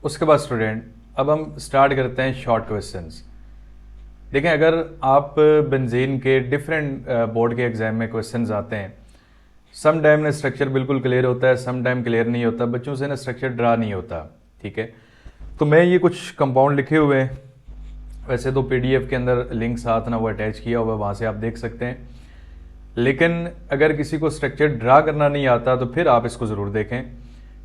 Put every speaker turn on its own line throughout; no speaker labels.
उसके बाद स्टूडेंट अब हम स्टार्ट करते हैं शॉर्ट क्वेश्चंस। देखें, अगर आप बेंजीन के डिफरेंट बोर्ड के एग्जाम में क्वेश्चंस आते हैं, सम टाइम ना स्ट्रक्चर बिल्कुल क्लियर होता है, सम टाइम क्लियर नहीं होता, बच्चों से ना स्ट्रक्चर ड्रा नहीं होता। ठीक है, तो मैं ये कुछ कंपाउंड लिखे हुए हैं, वैसे तो पीडीएफ के अंदर लिंक साथ ना वो अटैच किया हुआ है, वहाँ से आप देख सकते हैं। लेकिन अगर किसी को स्ट्रक्चर ड्रा करना नहीं आता तो फिर आप इसको ज़रूर देखें।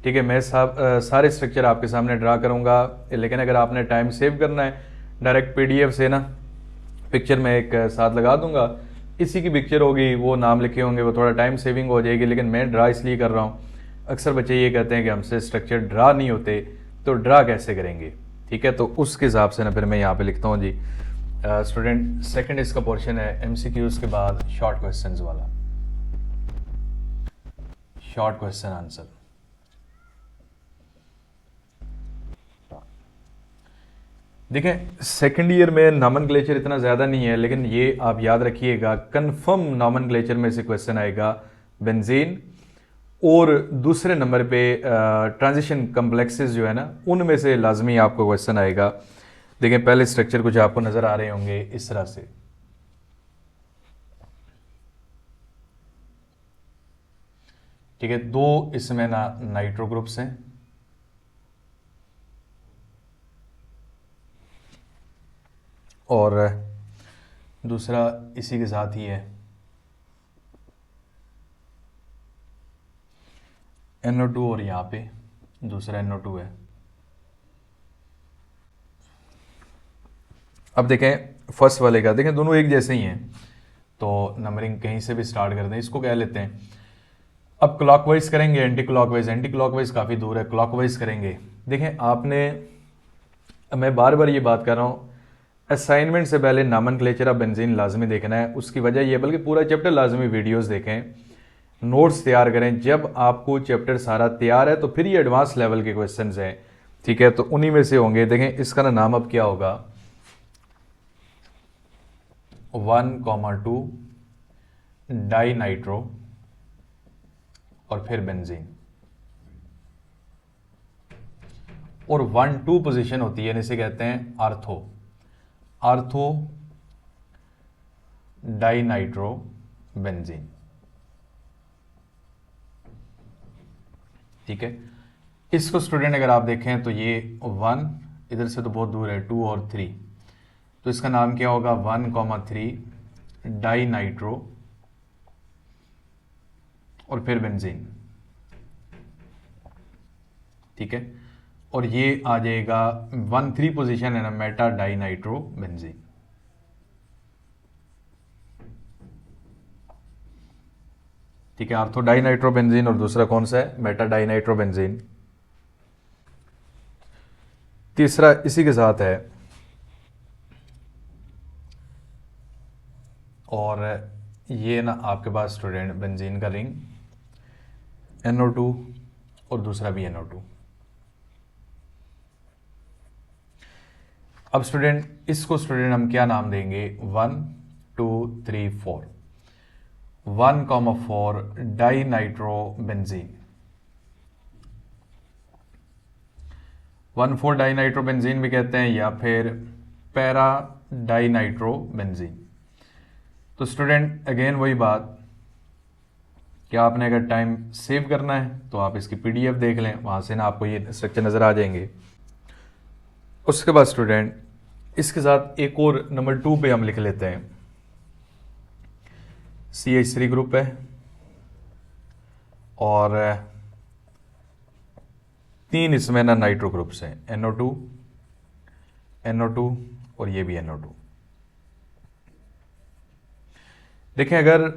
ठीक है, मैं सारे स्ट्रक्चर आपके सामने ड्रा करूँगा, लेकिन अगर आपने टाइम सेव करना है डायरेक्ट पीडीएफ से ना पिक्चर में एक साथ लगा दूंगा, इसी की पिक्चर होगी, वो नाम लिखे होंगे, वो थोड़ा टाइम सेविंग हो जाएगी। लेकिन मैं ड्रा इसलिए कर रहा हूँ, अक्सर बच्चे ये कहते हैं कि हमसे स्ट्रक्चर ड्रा नहीं होते, तो ड्रा कैसे करेंगे। ठीक है, तो उसके हिसाब से ना फिर मैं यहाँ पे लिखता हूँ जी स्टूडेंट सेकंड इसका पोर्शन है एमसीक्यूज के बाद शॉर्ट क्वेश्चंस वाला, शॉर्ट क्वेश्चन आंसर। देखें, सेकंड ईयर में नॉमेनक्लेचर इतना ज़्यादा नहीं है, लेकिन ये आप याद रखिएगा कंफर्म नॉमेनक्लेचर में से क्वेश्चन आएगा बेंजीन, और दूसरे नंबर पे ट्रांजिशन कम्प्लेक्सेस जो है ना, उनमें से लाजमी आपको क्वेश्चन आएगा। देखें, पहले स्ट्रक्चर कुछ आपको नज़र आ रहे होंगे इस तरह से। ठीक है, दो इसमें ना नाइट्रो ग्रुप्स हैं, और दूसरा इसी के साथ ही है NO2, और यहाँ पे दूसरा NO2 है। अब देखें फर्स्ट वाले का, देखें दोनों एक जैसे ही हैं, तो नंबरिंग कहीं से भी स्टार्ट कर दें, इसको कह लेते हैं। अब क्लॉकवाइज करेंगे, एंटी क्लॉकवाइज, एंटी क्लॉकवाइज काफ़ी दूर है, क्लॉकवाइज करेंगे। देखें आपने, मैं बार बार ये बात कर रहा हूँ, असाइनमेंट से पहले नॉमेनक्लेचर ऑफ बेंजीन लाजमी देखना है। उसकी वजह यह, बल्कि पूरा चैप्टर लाजमी वीडियोस देखें, नोट्स तैयार करें। जब आपको चैप्टर सारा तैयार है तो फिर ये एडवांस लेवल के क्वेश्चंस हैं। ठीक है, तो उन्हीं में से होंगे। देखें इसका ना नाम अब क्या होगा, 1,2 डाई नाइट्रो और फिर बेंजीन, और 1,2 पोजीशन होती है, इसे कहते हैं ortho, ortho di nitro benzene. ठीक है, इसको स्टूडेंट अगर आप देखें तो ये 1, इधर से तो बहुत दूर है, 2 और 3, तो इसका नाम क्या होगा, 1,3 डाई नाइट्रो और फिर बेंजीन। ठीक है, और ये आ जाएगा 1,3 पोजीशन है ना, मेटा डाई नाइट्रो बेंजीन। ठीक है, आर्थो डाई नाइट्रो बेंजीन, और दूसरा कौन सा है, मेटा डाई नाइट्रो बेंजीन। तीसरा इसी के साथ है, और ये ना आपके पास स्टूडेंट बेंजीन का रिंग NO2 और दूसरा भी NO2। अब स्टूडेंट इसको स्टूडेंट हम क्या नाम देंगे, 1, 2, 3, 4, 1,4 di nitro benzene, 1,4 di nitro benzene भी कहते हैं, या फिर पैरा डाई नाइट्रो बेंजीन। तो स्टूडेंट अगेन वही बात कि आपने अगर टाइम सेव करना है तो आप इसकी पीडीएफ देख लें, वहां से ना आपको ये स्ट्रक्चर नजर आ जाएंगे। उसके बाद स्टूडेंट इसके साथ एक और नंबर 2 पे हम लिख लेते हैं, CH3 ग्रुप है, और 3 इसमें ना नाइट्रो ग्रुप्स हैं, NO2, NO2 और ये भी NO2। देखें, अगर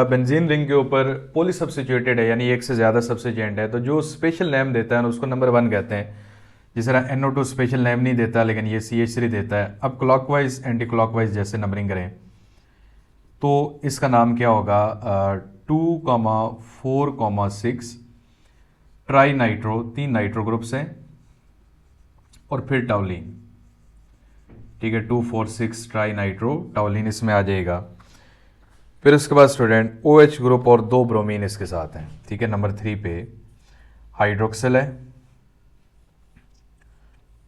बेंजीन रिंग के ऊपर पॉली सब्स्टिट्यूटेड है, यानी एक से ज़्यादा सब्स्टिट्यूएंट है, तो जो स्पेशल नेम देता है ना उसको नंबर 1 कहते हैं। जिस तरह NO2 स्पेशल नेम नहीं देता, लेकिन ये CH3 देता है। अब क्लॉकवाइज एंटी क्लॉकवाइज जैसे नंबरिंग करें तो इसका नाम क्या होगा, 2,4,6 ट्राई नाइट्रो, 3 नाइट्रो ग्रुप्स हैं, और फिर टाउलिन। ठीक है, 2,4,6 ट्राई नाइट्रो टाउलिन इसमें आ जाएगा। फिर उसके बाद स्टूडेंट OH ग्रुप और 2 ब्रोमीन इसके साथ हैं। ठीक है, नंबर 3 पे हाइड्रोक्सिल है,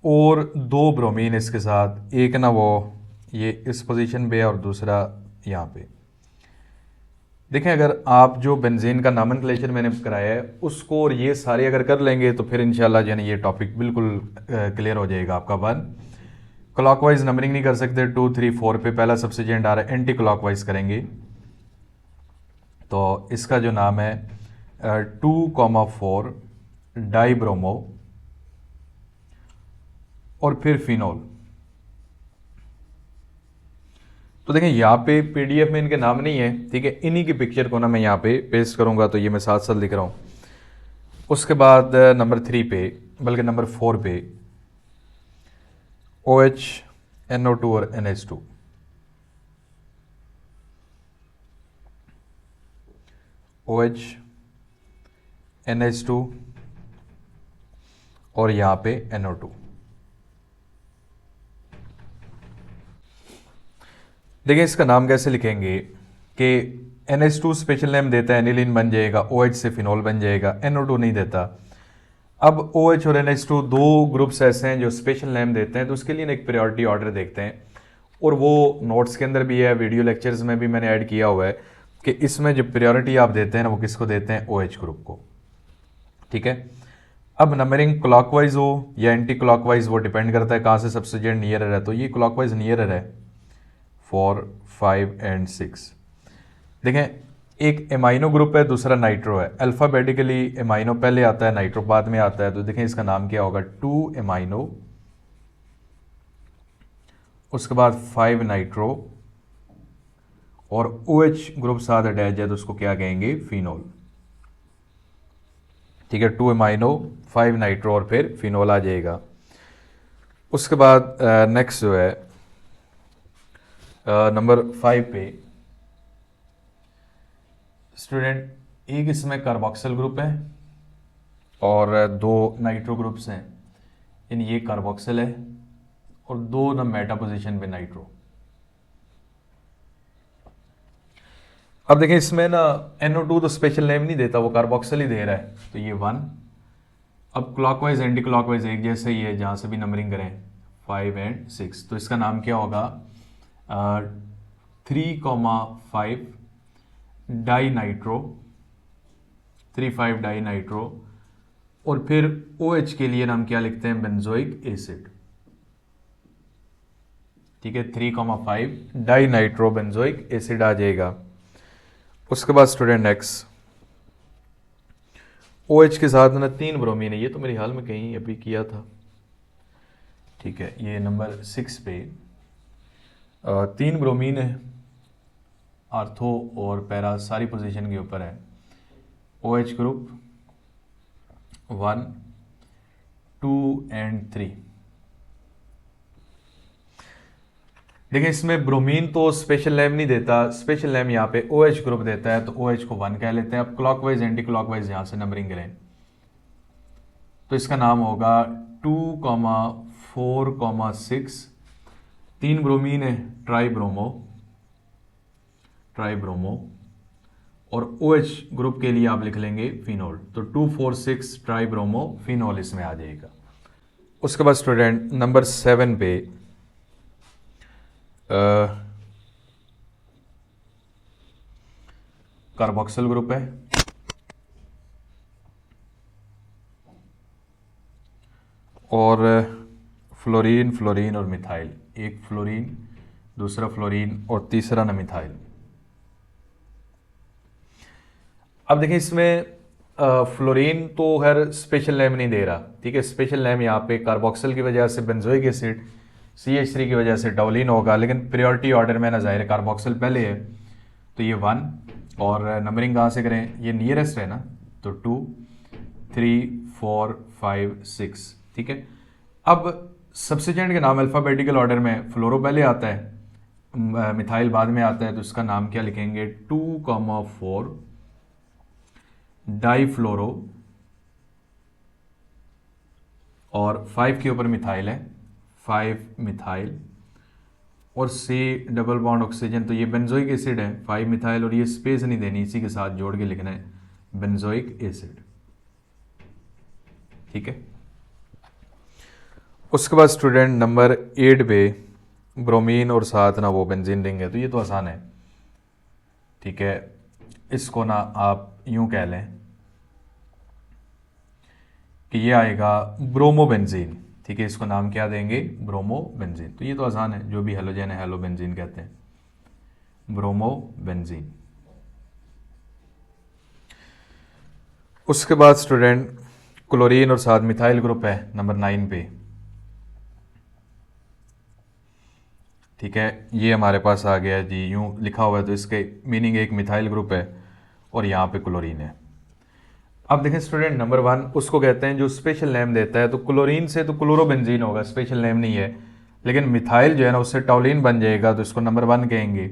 और 2 ब्रोमीन इसके साथ, एक ना वो ये इस पोजीशन पे है और दूसरा यहाँ पे। देखें, अगर आप जो बेंजीन का नॉमेनक्लेचर मैंने कराया है उसको और ये सारे अगर कर लेंगे तो फिर इंशाल्लाह यानी ये टॉपिक बिल्कुल क्लियर हो जाएगा आपका। 1 क्लॉकवाइज नंबरिंग नहीं कर सकते, 2 3 4 पे पहला सब्स्टिट्यूएंट आ रहा है, एंटी क्लॉकवाइज करेंगे तो इसका जो नाम है 2,4 डाइब्रोमो और फिर फिनोल। तो देखें यहाँ पे पीडीएफ में इनके नाम नहीं है, ठीक है, इन्हीं की पिक्चर को ना मैं यहाँ पे पेस्ट करूँगा, तो ये मैं साथ साथ लिख रहा हूँ। उसके बाद नंबर 3 पे, बल्कि नंबर 4 पे OH NO2 और NH2। OH NH2 और यहाँ पे NO2। देखिए इसका नाम कैसे लिखेंगे कि NH2 स्पेशल नेम देता है एनिलीन बन जाएगा, OH से फिनोल बन जाएगा, NO2 नहीं देता। अब OH और NH2 दो ग्रुप्स ऐसे हैं जो स्पेशल नेम देते हैं, तो उसके लिए एक प्रायोरिटी ऑर्डर देखते हैं, और वो नोट्स के अंदर भी है, वीडियो लेक्चर्स में भी मैंने ऐड किया हुआ है कि इसमें जो प्रायोरिटी आप देते हैं ना वो किसको देते हैं, OH ग्रुप को, ठीक है। अब नंबरिंग क्लॉकवाइज हो या एंटी क्लॉकवाइज वो डिपेंड करता है कहाँ से सब्स्टिट्यूएंट नियरर है, तो ये क्लॉकवाइज नियरर है 4, 5 एंड 6। देखें एक एमाइनो ग्रुप है, दूसरा नाइट्रो है, अल्फ़ाबेटिकली एमाइनो पहले आता है, नाइट्रो बाद में आता है, तो देखें इसका नाम क्या होगा, 2 एमाइनो, उसके बाद 5 नाइट्रो और OH ग्रुप साथ अटैच है तो उसको क्या कहेंगे, फिनोल, ठीक है। 2 एमाइनो, 5 नाइट्रो और फिर फिनोल आ जाएगा। उसके बाद नेक्स्ट जो है नंबर 5 पे स्टूडेंट, एक इसमें कार्बोक्सिल ग्रुप है और 2 नाइट्रो ग्रुप्स हैं, यानी ये कार्बोक्सिल है और 2 ना मेटा पोजीशन पे नाइट्रो। अब देखें इसमें ना NO2 तो स्पेशल नेम नहीं देता, वो कार्बोक्सिल ही दे रहा है, तो ये 1। अब क्लॉकवाइज एंटी क्लॉकवाइज एक जैसे ही है, जहाँ से भी नंबरिंग करें 5 एंड 6, तो इसका नाम क्या होगा, 3,5 डाई नाइट्रो, 3,5 डाई नाइट्रो, और फिर OH के लिए नाम क्या लिखते हैं, बेंजोइक एसिड, ठीक है, 3,5 डाई नाइट्रो बेंजोइक एसिड आ जाएगा। उसके बाद स्टूडेंट नेक्स्ट, OH के साथ ना 3 ब्रोमीन है, ये तो मेरे हाल में कहीं अभी किया था, ठीक है, ये नंबर 6 पे 3 ब्रोमीन है, आर्थो और पैरा सारी पोजीशन के ऊपर है, OH ग्रुप 1, 2 एंड 3। देखिए इसमें ब्रोमीन तो स्पेशल नेम नहीं देता, स्पेशल नेम यहाँ पे OH ग्रुप देता है, तो OH को 1 कह लेते हैं। अब क्लॉकवाइज एंटी क्लॉकवाइज यहाँ से नंबरिंग करें तो इसका नाम होगा 2,4,6, 3 ब्रोमीन है, ट्राइब्रोमो, और OH ग्रुप के लिए आप लिख लेंगे फिनोल, तो 2,4,6 ट्राइब्रोमो फिनोल इसमें आ जाएगा। उसके बाद स्टूडेंट नंबर 7 पे कार्बोक्सिल ग्रुप है और फ्लोरीन और मिथाइल, एक फ्लोरीन, दूसरा फ्लोरीन और तीसरा ना मिथाइल। अब देखिए इसमें फ्लोरीन तो खैर स्पेशल नेम नहीं दे रहा, ठीक है, स्पेशल नेम यहाँ पे कार्बोक्सिल की वजह से बेंजोइक एसिड, CH3 की वजह से टोलिन होगा, लेकिन प्रायोरिटी ऑर्डर में ना जाहिर कार्बोक्सिल पहले है, तो ये 1, और नंबरिंग कहाँ से करें, ये नियरेस्ट है ना, तो 2, 3, 4, 5, 6, ठीक है। अब सब्स्टिट्यूएंट के नाम अल्फ़ाबेटिकल ऑर्डर में फ्लोरो पहले आता है, मिथाइल बाद में आता है, तो इसका नाम क्या लिखेंगे, 2,4 डाईफ्लोरो, और 5 के ऊपर मिथाइल है, 5 मिथाइल, और C डबल बॉन्ड ऑक्सीजन, तो ये बेंजोइक एसिड है, 5 मिथाइल, और ये स्पेस नहीं देनी, इसी के साथ जोड़ के लिखना है बेंजोइक एसिड, ठीक है। उसके बाद स्टूडेंट नंबर 8 पे ब्रोमीन और साथ ना वो बेंजीन रिंग है, तो ये तो आसान है, ठीक है। इसको ना आप यूं कह लें कि ये आएगा ब्रोमोबेंजीन, ठीक है। इसको नाम क्या देंगे, ब्रोमोबेंजीन। तो ये तो आसान है, जो भी हेलोजन है हेलोबेंजीन कहते हैं, ब्रोमोबेंजीन। उसके बाद स्टूडेंट क्लोरीन और साथ मिथाइल ग्रुप है नंबर 9 पे, ठीक है। ये हमारे पास आ गया जी, यूं लिखा हुआ है तो इसके मीनिंग एक मिथाइल ग्रुप है और यहाँ पे क्लोरीन है। अब देखें स्टूडेंट नंबर 1 उसको कहते हैं जो स्पेशल नेम देता है, तो क्लोरीन से तो क्लोरोबेंजीन होगा, स्पेशल नेम नहीं है, लेकिन मिथाइल जो है ना उससे टॉलिन बन जाएगा, तो इसको नंबर 1 कहेंगे।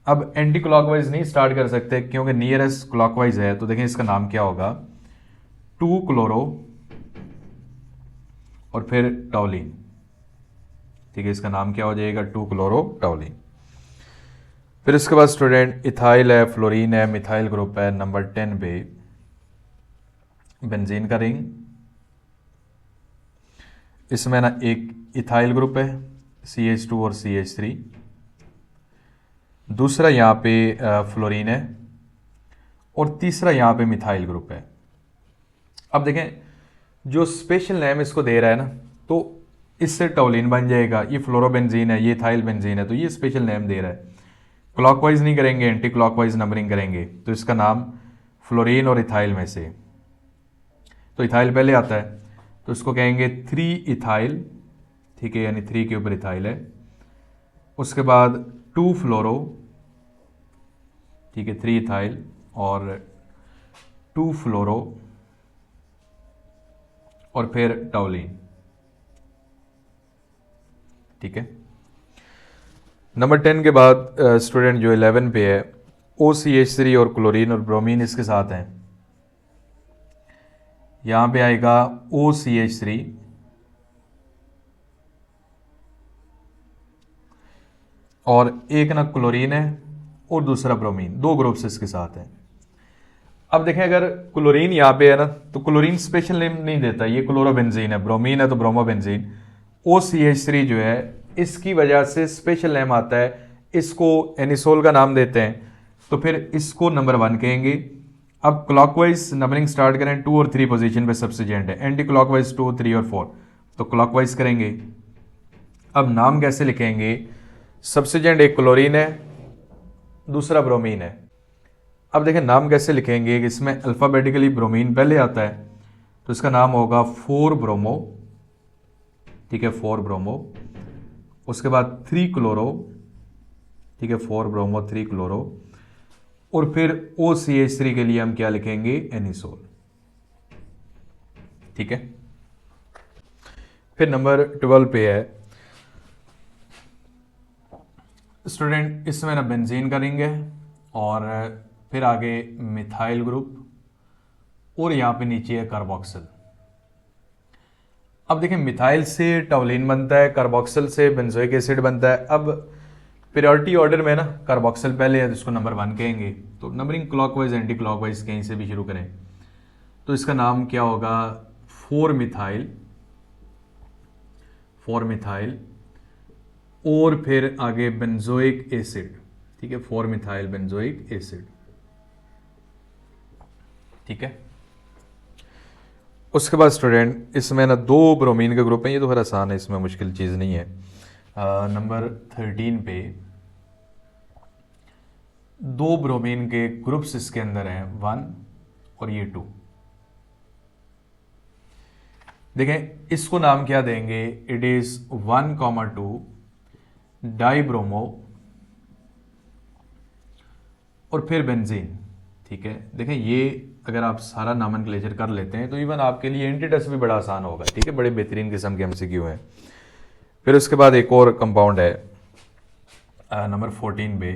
अब एंटी क्लॉकवाइज नहीं स्टार्ट कर सकते क्योंकि नियरेस्ट क्लॉकवाइज है, तो देखें इसका नाम क्या होगा, 2 क्लोरो और फिर टॉलिन, ठीक है। इसका नाम क्या हो जाएगा, 2 क्लोरो टॉलिन। फिर इसके बाद स्टूडेंट इथाइल है, फ्लोरीन है, मिथाइल ग्रुप है नंबर 10 पे, बेंजीन का रिंग। इसमें ना एक इथाइल ग्रुप है CH2 और CH3, दूसरा यहाँ पे फ्लोरीन है और तीसरा यहाँ पे मिथाइल ग्रुप है। अब देखें जो स्पेशल नेम इसको दे रहा है ना, तो इससे टॉलिन बन जाएगा, ये फ्लोरोबेंजीन है, ये इथाइल बेंजीन है, तो ये स्पेशल नेम दे रहा है। क्लॉकवाइज नहीं करेंगे, एंटी क्लॉकवाइज नंबरिंग करेंगे, तो इसका नाम फ्लोरीन और इथाइल में से, तो इथाइल पहले आता है तो इसको कहेंगे 3 इथाइल, ठीक है, यानी 3 के ऊपर इथाइल है। उसके बाद 2 फ्लोरो, ठीक है, 3 इथाइल और 2 फ्लोरो और फिर टॉलिन, ठीक है। नंबर 10 के बाद स्टूडेंट जो 11 पे है OCH3 और क्लोरीन और ब्रोमीन इसके साथ हैं, यहां पे आएगा OCH3 और एक ना क्लोरीन है और दूसरा ब्रोमीन, 2 ग्रुप्स इसके साथ हैं। अब देखें अगर क्लोरीन यहाँ पे है ना, तो क्लोरीन स्पेशल नेम नहीं देता, ये क्लोरोबेंजीन है, ब्रोमीन है तो ब्रोमोबेंजीन। OCH3 जो है इसकी वजह से स्पेशल नेम आता है, इसको एनिसोल का नाम देते हैं, तो फिर इसको नंबर 1 कहेंगे। अब क्लॉकवाइज नंबरिंग स्टार्ट करें, 2 और 3 पोजीशन पे सब्सिजेंट है, एंटी क्लॉकवाइज 2, 3 और 4, तो क्लॉकवाइज करेंगे। अब नाम कैसे लिखेंगे, सब्सिजेंट एक क्लोरीन है, दूसरा ब्रोमीन है। अब देखें नाम कैसे लिखेंगे कि इसमें अल्फ़ाबेटिकली ब्रोमीन पहले आता है, तो इसका नाम होगा 4 ब्रोमो, ठीक है, 4 ब्रोमो। उसके बाद 3 क्लोरो, ठीक है, 4 ब्रोमो 3 क्लोरो, और फिर OCH3 के लिए हम क्या लिखेंगे, एनिसोल, ठीक है। फिर नंबर 12 पे है स्टूडेंट, इसमें ना बेंजीन का रिंग है और फिर आगे मिथाइल ग्रुप और यहां पे नीचे है कार्बोक्सिल। अब देखिए मिथाइल से टॉलिन बनता है, कार्बोक्सिल से बेंजोइक एसिड बनता है। अब प्रायोरिटी ऑर्डर में ना कार्बोक्सिल पहले है तो इसको नंबर 1 कहेंगे, तो नंबरिंग क्लॉकवाइज एंटी क्लॉकवाइज कहीं से भी शुरू करें, तो इसका नाम क्या होगा, 4 मिथाइल, 4 मिथाइल और फिर आगे बेंजोइक एसिड, ठीक है, 4 मिथाइल बेंजोइक एसिड, ठीक है। उसके बाद स्टूडेंट इसमें ना 2 ब्रोमीन के ग्रुप हैं, ये तो फिर आसान है, इसमें मुश्किल चीज़ नहीं है। नंबर 13 पे 2 ब्रोमीन के ग्रुप्स इसके अंदर हैं, 1 और ये 2। देखें इसको नाम क्या देंगे, इट इज 1,2 डाइब्रोमो और फिर बेंजीन, ठीक है। देखें ये अगर आप सारा नॉमेनक्लेचर कर लेते हैं तो इवन आपके लिए एंटीटेस्ट भी बड़ा आसान होगा, ठीक है, बड़े बेहतरीन किस्म के एमसीक्यू हैं। फिर उसके बाद एक और कंपाउंड है नंबर 14 पे,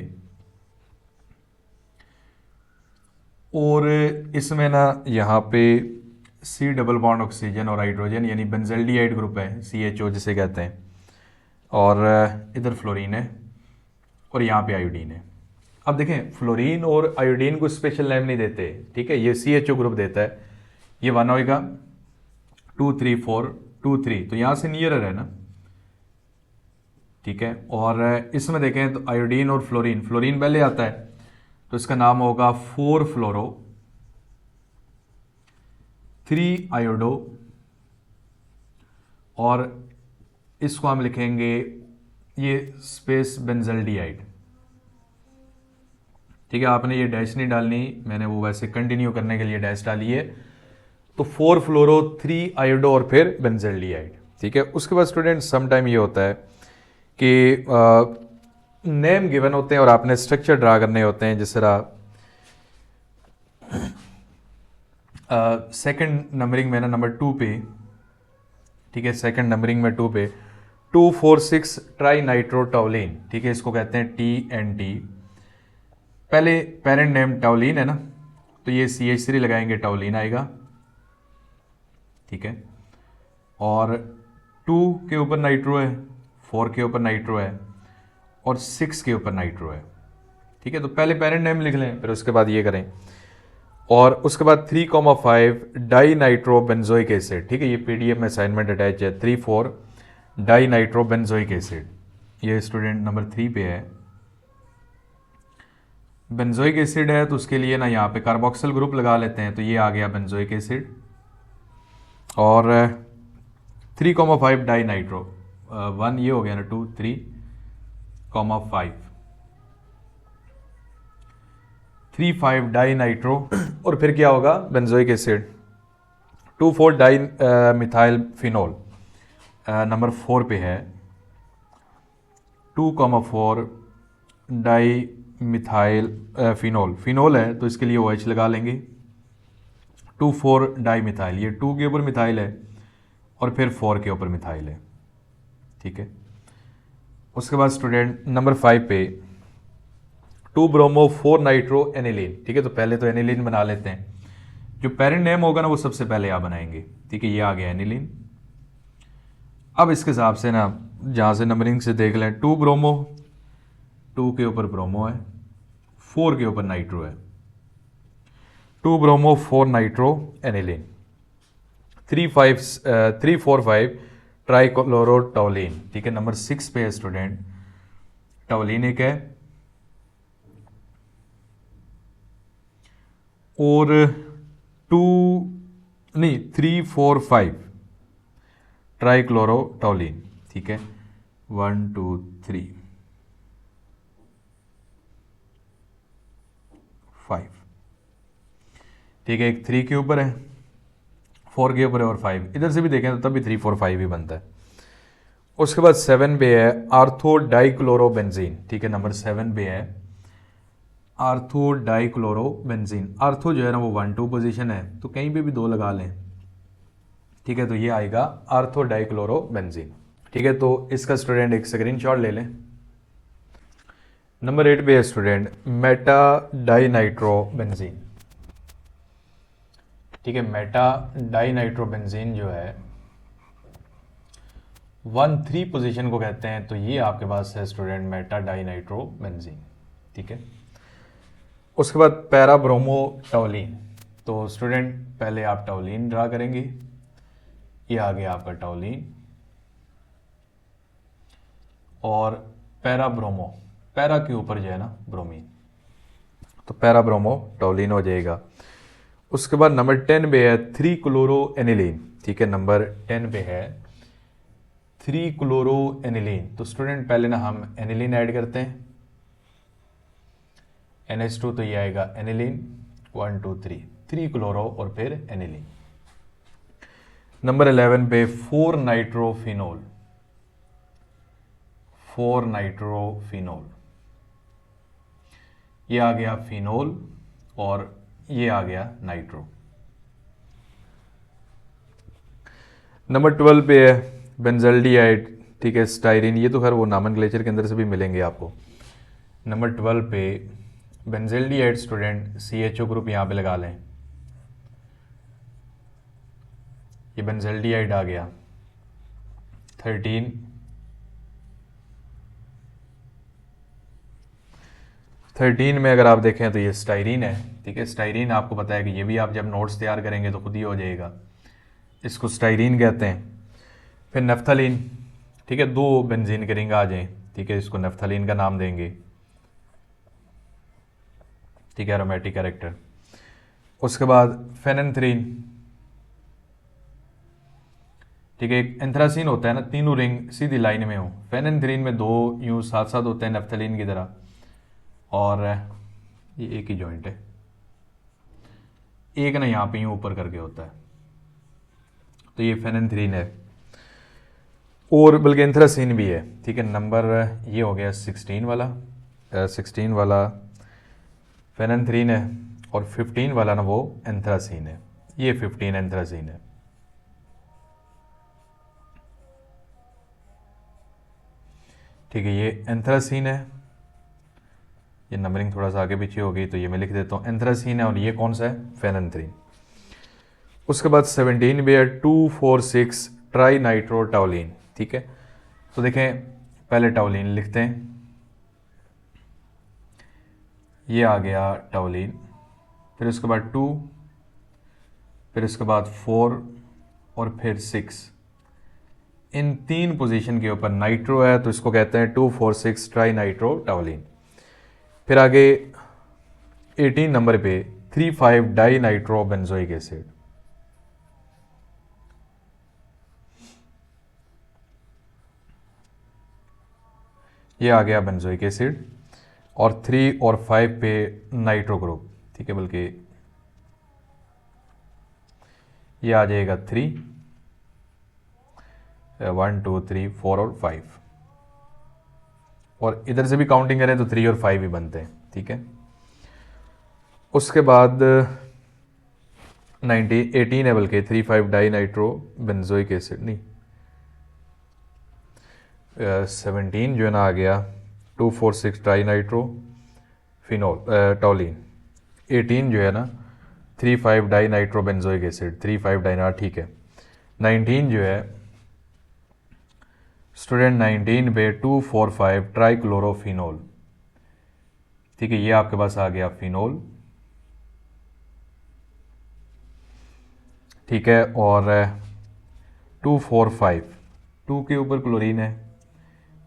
और इसमें ना यहाँ पे C डबल बॉन्ड ऑक्सीजन और हाइड्रोजन यानी बेंजल्डिहाइड ग्रुप है, CHO जिसे कहते हैं, और इधर फ्लोरीन है और यहाँ पे आयोडीन है। अब देखें फ्लोरीन और आयोडीन को स्पेशल नेम नहीं देते, ठीक है, ये CHO ग्रुप देता है। ये 1 होएगा, 2, 3, 4 2 3, तो यहाँ से नियरर है ना, ठीक है। और इसमें देखें तो आयोडीन और फ्लोरीन, फ्लोरीन पहले आता है तो इसका नाम होगा 4 फ्लोरो 3 आयोडो, और इसको हम लिखेंगे ये स्पेस बेंजल्डिहाइड, ठीक है। आपने ये डैश नहीं डालनी, मैंने वो वैसे कंटिन्यू करने के लिए डैश डाली है। तो 4 फ्लोरो 3 आयोडो और फिर बेंजल्डिहाइड, ठीक है। उसके बाद स्टूडेंट सम टाइम ये होता है कि नेम गिवन होते हैं और आपने स्ट्रक्चर ड्रा करने होते हैं, जिस तरह सेकंड नंबरिंग में ना नंबर 2 पे, ठीक है, सेकंड नंबरिंग में 2 पे 2,4,6 ट्राई नाइट्रोटोलिन, ठीक है, इसको कहते हैं TNT। पहले पेरेंट नेम टोलिन है ना, तो ये CH3 लगाएंगे, टोलिन आएगा, ठीक है। और 2 के ऊपर नाइट्रो है, 4 के ऊपर नाइट्रो है और 6 के ऊपर नाइट्रो है, ठीक है। तो पहले पेरेंट नेम लिख लें, फिर उसके बाद ये करें। और उसके बाद 3,5 डाई नाइट्रो बेंजोइक एसिड, ठीक है, ये PDF में असाइनमेंट अटैच है। 3,4 डाई नाइट्रो बेंजोइक एसिड, ये स्टूडेंट नंबर 3 पे है। बेंजोइक एसिड है तो उसके लिए ना यहाँ पे कार्बोक्सिल ग्रुप लगा लेते हैं, तो ये आ गया बेंजोइक एसिड। और 3,5 डाई नाइट्रो 1 ये हो गया ना, 2 3,5 3,5 डाई नाइट्रो, और फिर क्या होगा benzoic acid 2,4 di methyl phenol, number 4 पे है। 2,4 डाई मिथाइल फिनोल, फिनोल है तो इसके लिए OH लगा लेंगे। 2,4 डाई मिथाइल, ये 2 के ऊपर मिथाइल है और फिर 4 के ऊपर मिथाइल है, ठीक है। उसके बाद स्टूडेंट नंबर 5 पे 2 ब्रोमो 4 नाइट्रो एनिलीन, ठीक है। तो पहले तो एनिलीन बना लेते हैं, जो पेरेंट नेम होगा ना वो सबसे पहले आप बनाएंगे, ठीक है। ये आ गया एनिलीन। अब इसके हिसाब से ना जहाँ से नंबरिंग से देख लें, 2 ब्रोमो, 2 के ऊपर ब्रोमो है, 4 के ऊपर नाइट्रो है, 2 ब्रोमो 4 नाइट्रो एनिलीन। 3,4,5 ट्राइक्लोरोटोलिन, ठीक है, नंबर 6 पे है स्टूडेंट। टोलिन एक है, और 3,4,5 ट्राइक्लोरोटोलिन, ठीक है, 1 2 3 5, ठीक है। एक 3 के ऊपर है, 4 के ऊपर है और 5 इधर से भी देखें तो तब भी 3 4 5 ही बनता है। उसके बाद 7 पे है आर्थो डाइक्लोरोबेंजीन, ठीक है, नंबर 7 पे है आर्थो डाइक्लोरोबेंजीन। आर्थो जो है ना वो 1 2 पोजीशन है, तो कहीं पे भी 2 लगा लें, ठीक है। तो ये आएगा आर्थो डाइक्लोरोबेंजीन, ठीक है। तो इसका स्टूडेंट एक स्क्रीनशॉट ले लें। नंबर 8 पे है स्टूडेंट मेटा डाइनाइट्रोबेंजीन, ठीक है। मेटा डाइनाइट्रोबेंजीन जो है 1 3 पोजीशन को कहते हैं, तो ये आपके पास है स्टूडेंट मेटा डाइनाइट्रोबेंजीन, ठीक है। उसके बाद पैरा ब्रोमोटोलिन, तो स्टूडेंट पहले आप टोलिन ड्रा करेंगे, ये आ गया आपका टोलिन। और पैरा ब्रोमो, पैरा के ऊपर जो है ना ब्रोमीन, तो पैरा ब्रोमोटोलिन हो जाएगा। उसके बाद नंबर 10 पे है 3 क्लोरो एनिलीन, ठीक है, नंबर 10 पे है 3 क्लोरो एनिलीन। तो स्टूडेंट पहले ना हम एनिलीन ऐड करते हैं, NH2, तो ये आएगा एनिलीन 1 2 3 क्लोरो और फिर एनिलीन। नंबर 11 पे 4 नाइट्रोफिनोल, 4 नाइट्रोफिनोल, ये आ गया फिनोल और ये आ गया नाइट्रो। नंबर 12 पे है बेंजल्डिहाइड, ठीक है, स्टाइरिन, ये तो खैर वो नॉमेनक्लेचर के अंदर से भी मिलेंगे आपको। नंबर 12 पे बेंजल्डिहाइड स्टूडेंट CHO ग्रुप यहाँ पे लगा लें, ये बेंजल्डिहाइड आ गया। 13 में अगर आप देखें तो ये स्टाइरिन है, ठीक है। स्टाइरिन आपको पता है कि ये भी आप जब नोट्स तैयार करेंगे तो खुद ही हो जाएगा, इसको स्टाइरिन कहते हैं। फिर नेफ्थलीन, ठीक है, 2 बेंजीन के रिंग आ जाएं, ठीक है, इसको नेफ्थलीन का नाम देंगे, ठीक है, एरोमेटिक कैरेक्टर। उसके बाद फेनेंथ्रीन, ठीक है, एक एंथ्रासीन होता है ना, तीनों रिंग सीधी लाइन में हो, फेनेंथ्रीन में 2 यूं साथ साथ होते हैं नेफ्थलीन की तरह, और ये एक ही जॉइंट है, एक ना यहाँ पे यूं ऊपर करके होता है, तो ये फेनेंथ्रीन है। और बल्कि एंथ्रासीन भी है, ठीक है। नंबर ये हो गया 16 वाला, 16 वाला फेनेंथ्रीन है, और 15 वाला ना वो एंथ्रासीन है, ये 15 एंथ्रासीन है। ठीक है, ये एंथ्रासीन है, ये नंबरिंग थोड़ा सा आगे पीछे हो गई तो ये मैं लिख देता हूँ, एंथ्रासीन है, और ये कौन सा है, फेनेंथ्रीन। उसके बाद 17 भी है 2,4,6 ट्राई नाइट्रो टाउलिन, ठीक है। तो देखें, पहले टाउलिन लिखते हैं, ये आ गया टाउलिन, फिर उसके बाद 2, फिर उसके बाद 4, और फिर 6, इन 3 पोजीशन के ऊपर नाइट्रो है, तो इसको कहते हैं 2,4,6 ट्राई नाइट्रो टाउलिन। फिर आगे 18 नंबर पे 3,5 डाई नाइट्रो बेंजोइक एसिड, ये आ गया बेंजोइक एसिड, और 3 और 5 पे नाइट्रो ग्रुप, ठीक है, बल्कि ये आ जाएगा 3, 1 2 3 4 और 5, और इधर से भी काउंटिंग करें तो 3 और 5 ही बनते हैं, ठीक है। उसके बाद 18 है, बल्कि 3,5 डाई नाइट्रो बेंजोइक एसिड नहीं, 17 जो है ना आ गया 2,4,6 ट्राई नाइट्रो फिनोल टॉलिन, 18 जो है ना 3,5 डाई नाइट्रो बेंजोइक एसिड, 3,5 डाइना, ठीक है। 19 जो है स्टूडेंट 19 पे 2,4,5 ट्राई क्लोरोफिनोल, ठीक है, ये आपके पास आ गया फिनोल, ठीक है। और 2,4,5 2 के ऊपर क्लोरीन है,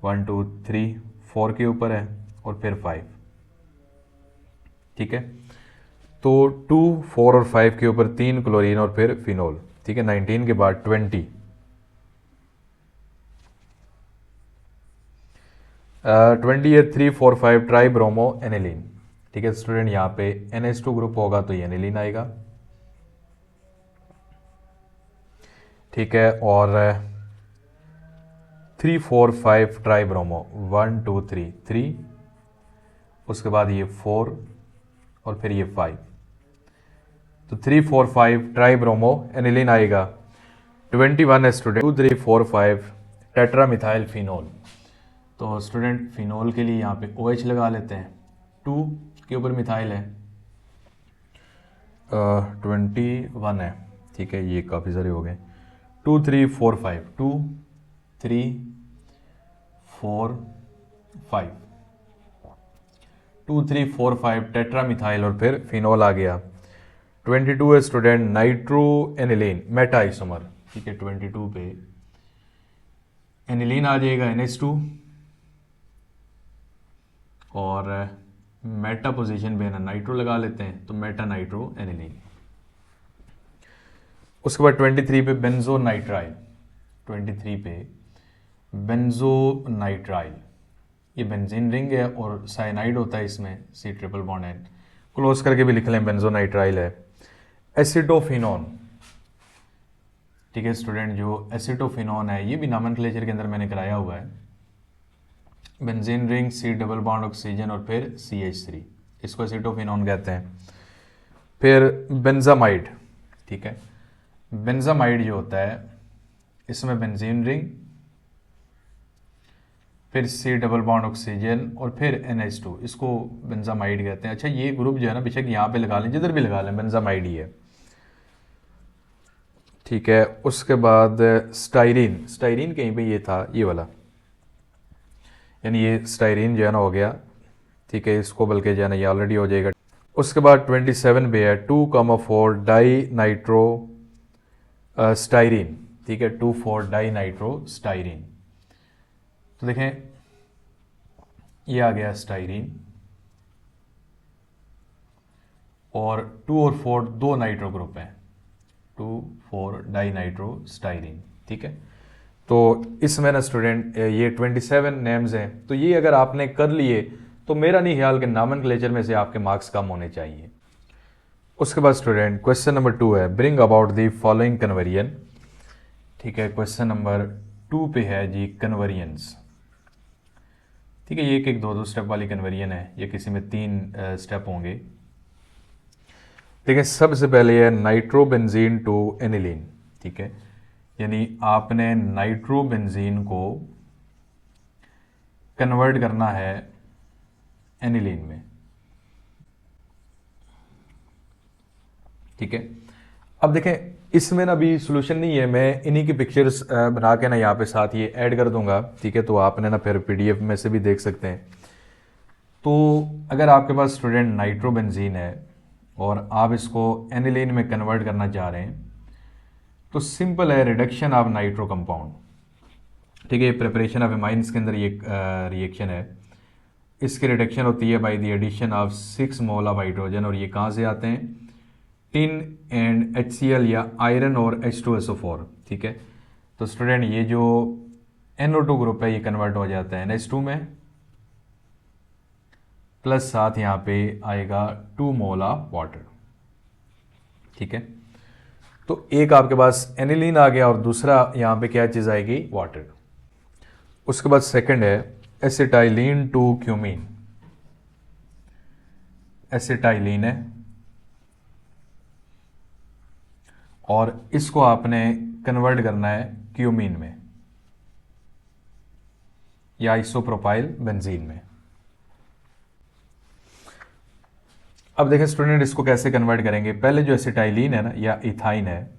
1 2 3 4 के ऊपर है, और फिर 5, ठीक है। तो 2 4 और 5 के ऊपर 3 क्लोरीन और फिर फिनोल, ठीक है। 19 के बाद 20, 20 है 3,4,5 ट्राई ब्रोमो एनिलीन, ठीक है स्टूडेंट, यहाँ पे NH2 ग्रुप होगा तो ये एनिलीन आएगा, ठीक है। और 3,4,5 ट्राई ब्रोमो, 1 2 3 3, उसके बाद ये 4 और फिर ये 5, तो 3,4,5 ट्राई ब्रोमो एनिलीन आएगा। 21 है स्टूडेंट 2 3 4 5 टेट्रा मिथाइल फिनोल, तो स्टूडेंट फिनोल के लिए यहाँ पे OH लगा लेते हैं, 2 के ऊपर मिथाइल है, 21 है, ठीक है, ये काफ़ी सारे हो गए, 2 3 4 5 2 3 4 5 2 3 4 5 टेट्रा मिथाइल और फिर फिनोल आ गया। 22 है student nitro aniline Meta isomer, ठीक है, 22 पे एनिलीन आ जाएगा NH2, और मेटा पोजीशन पे ना नाइट्रो लगा लेते हैं, तो मेटा नाइट्रो एनिलीन। उसके बाद 23 पे बेंजो नाइट्राइल, 23 पे बेंजो नाइट्राइल, ये बेंजीन रिंग है और साइनाइड होता है इसमें, C triple bond N, close करके भी लिख लें, बेंजो नाइट्राइल है। एसिटोफिनोन, ठीक है स्टूडेंट, जो एसिटोफिनोन है ये भी नॉमेनक्लेचर के अंदर मैंने कराया हुआ है, benzene ring C double bond oxygen और फिर CH3, इसको एसिटोफिनोन कहते हैं। फिर बेंजामाइड, ठीक है, बेंजामाइड जो होता है इसमें बेंजीन रिंग, फिर C डबल बॉन्ड ऑक्सीजन और फिर NH2, इसको बेंजामाइड कहते हैं। अच्छा, ये ग्रुप जो है ना बेशक यहाँ पे लगा लें, जिधर भी लगा लें, बेंजामाइड ही है, ठीक है। उसके बाद स्टाइरीन, स्टाइरीन कहीं पे ये था, ये वाला, यानी ये स्टाइरीन जो है ना हो गया, ठीक है, इसको बल्कि जो है ना ये ऑलरेडी हो जाएगा। उसके बाद 27 पे है 2,4 डाई नाइट्रो स्टाइरीन, ठीक है, 2,4 डाइनाइट्रोस्टाइरीन। तो देखें ये आ गया स्टाइरीन, और 2 और 4 दो नाइट्रो ग्रुप हैं, 2,4 डाइनाइट्रोस्टाइरीन। ठीक है, तो इसमें ना स्टूडेंट ये 27 नेम्स हैं, तो ये अगर आपने कर लिए तो मेरा नहीं ख्याल कि नॉमेनक्लेचर में से आपके मार्क्स कम होने चाहिए। उसके बाद स्टूडेंट क्वेश्चन नंबर 2 है, bring about the following conversion. ठीक है, क्वेश्चन नंबर 2 पे है जी कन्वर्जन्स। ठीक है, ये एक 2-2 स्टेप वाली कन्वर्जन है, ये किसी में 3 स्टेप होंगे। देखिए सबसे पहले है नाइट्रोबेंजीन टू एनिलीन। ठीक है, यानी आपने नाइट्रोबेंजीन को कन्वर्ट करना है एनिलीन में। ठीक है, अब देखें इसमें ना अभी सोल्यूशन नहीं है, मैं इन्हीं की पिक्चर्स बना के ना यहाँ पे साथ ये ऐड कर दूंगा। ठीक है, तो आपने ना फिर पीडीएफ में से भी देख सकते हैं। तो अगर आपके पास स्टूडेंट नाइट्रोबेंजीन है और आप इसको एनिलीन में कन्वर्ट करना चाह रहे हैं, तो सिंपल है रिडक्शन ऑफ नाइट्रो कंपाउंड। ठीक है, प्रिपरेशन ऑफ एमाइंस के अंदर ये रिएक्शन है, इसकी रिडक्शन होती है by the addition of 6 mole of hydrogen, और ये कहाँ से आते हैं, टिन एंड HCl या आयरन और H2SO4। ठीक है, तो स्टूडेंट ये जो NO2 ग्रुप है ये कन्वर्ट हो जाता है NH2 में, प्लस साथ यहाँ पे आएगा 2 मोल ऑफ वाटर। ठीक है, तो एक आपके पास एनिलीन आ गया और दूसरा यहाँ पे क्या चीज़ आएगी, वाटर। उसके बाद सेकंड है एसिटाइलिन टू क्यूमीन। एसिटाइलिन है और इसको आपने कन्वर्ट करना है क्यूमीन में या आइसोप्रोपाइल बेंजीन में। अब देखें स्टूडेंट इसको कैसे कन्वर्ट करेंगे। पहले जो एसिटाइलिन है ना या इथाइन है,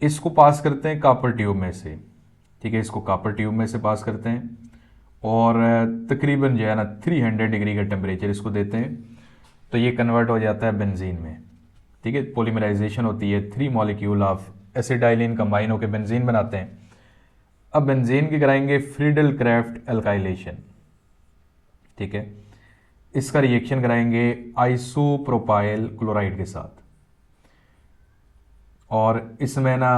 इसको पास करते हैं कॉपर ट्यूब में से। ठीक है, इसको कॉपर ट्यूब में से पास करते हैं और तकरीबन जो है ना 300 डिग्री का टेम्परेचर इसको देते हैं, तो ये कन्वर्ट हो जाता है बेंजीन में। ठीक है, पॉलीमराइजेशन होती है, 3 मॉलिक्यूल ऑफ एसिटाइलिन कंबाइन होकर बेंजीन बनाते हैं। अब बेंजीन की कराएंगे फ्रीडल क्राफ्ट एल्काइलेशन। ठीक है, इसका रिएक्शन कराएंगे आइसोप्रोपाइल क्लोराइड के साथ, और इसमें ना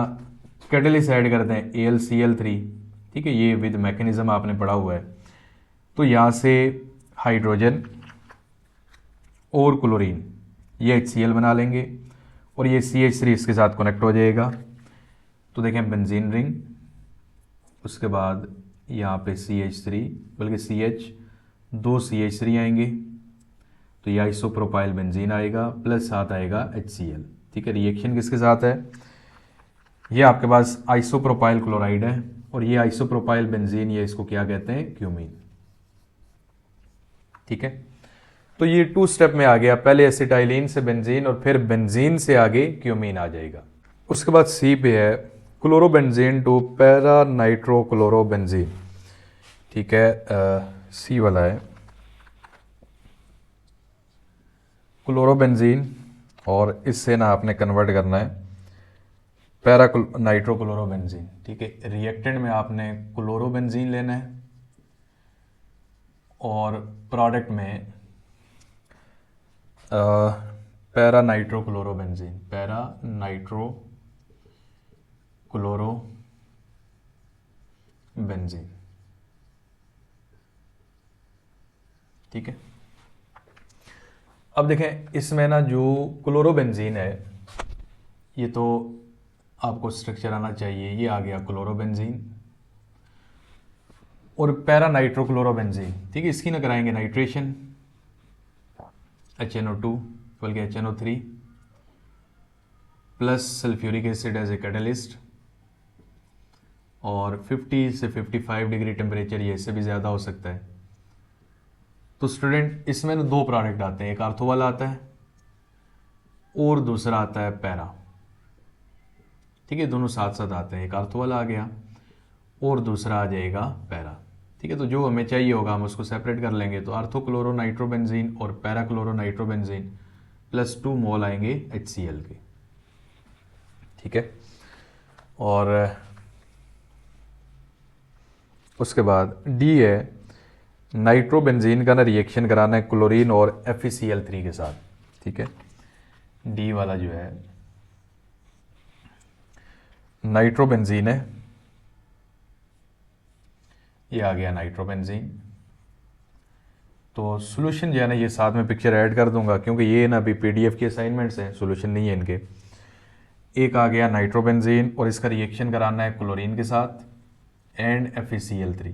कैटलिस्ट ऐड करते हैं AlCl3। ठीक है, ये विद मैकेनिज्म आपने पढ़ा हुआ है। तो यहाँ से हाइड्रोजन और क्लोरीन ये HCl बना लेंगे और ये CH3 इसके साथ कनेक्ट हो जाएगा। तो देखें बेंजीन रिंग, उसके बाद यहाँ पे CH3 बल्कि CH, 2 CH3 आएंगे, तो ये आइसोप्रोपाइल बेंजीन आएगा, प्लस साथ आएगा HCl। ठीक है, रिएक्शन किसके साथ है, ये आपके पास आइसोप्रोपाइल क्लोराइड है और ये आइसोप्रोपाइल बेंजीन, ये इसको क्या कहते हैं, क्यूमीन। ठीक है, तो ये 2 स्टेप में आ गया, पहले एसिटाइलिन से बेंजीन और फिर बेंजीन से आगे क्यूमीन आ जाएगा। उसके बाद सी पे है क्लोरोबेंजीन टू पैरा नाइट्रोक्लोरोबेंजीन। ठीक है, सी वाला है क्लोरोबेंजीन और इससे ना आपने कन्वर्ट करना है पैरा नाइट्रोक्लोरोबेंजीन। ठीक है, रिएक्टेंट में आपने क्लोरोबेंजीन लेना है और प्रोडक्ट में पैरा नाइट्रोक्लोरोबेंजीन, पैरा नाइट्रोक्लोरोबेंजीन। ठीक है, अब देखें इसमें ना जो क्लोरोबेंजीन है, ये तो आपको स्ट्रक्चर आना चाहिए, ये आ गया क्लोरोबेंजीन और पैरा नाइट्रोक्लोरोबेंजीन। ठीक है, इसकी ना कराएंगे नाइट्रेशन, HNO2 बल्कि HNO3 plus sulphuric acid as a catalyst, और 50 से 55 डिग्री टेम्परेचर, ये इससे भी ज़्यादा हो सकता है। तो स्टूडेंट इसमें ना 2 प्रोडक्ट आते हैं, एक आर्थो वाला आता है और दूसरा आता है पैरा। ठीक है, दोनों साथ साथ आते हैं, एक आर्थो वाला आ गया और दूसरा आ जाएगा पैरा। ठीक है, तो जो हमें चाहिए होगा हम उसको सेपरेट कर लेंगे। तो आर्थो क्लोरो नाइट्रोबेंजीन और पैरा क्लोरो नाइट्रोबेंजीन प्लस 2 मोल आएंगे HCl के। ठीक है, और उसके बाद डी है नाइट्रोबेंजीन का ना रिएक्शन कराना है क्लोरीन और FeCl3 के साथ, ठीक है। डी वाला जो है नाइट्रोबेंजीन है, ये आ गया नाइट्रोबेंजीन। तो सॉल्यूशन जो है ना ये साथ में पिक्चर ऐड कर दूंगा क्योंकि ये ना अभी PDF की असाइनमेंट्स हैं, सॉल्यूशन नहीं है इनके। एक आ गया नाइट्रोबेंजीन और इसका रिएक्शन कराना है क्लोरीन के साथ एंड FeCl3।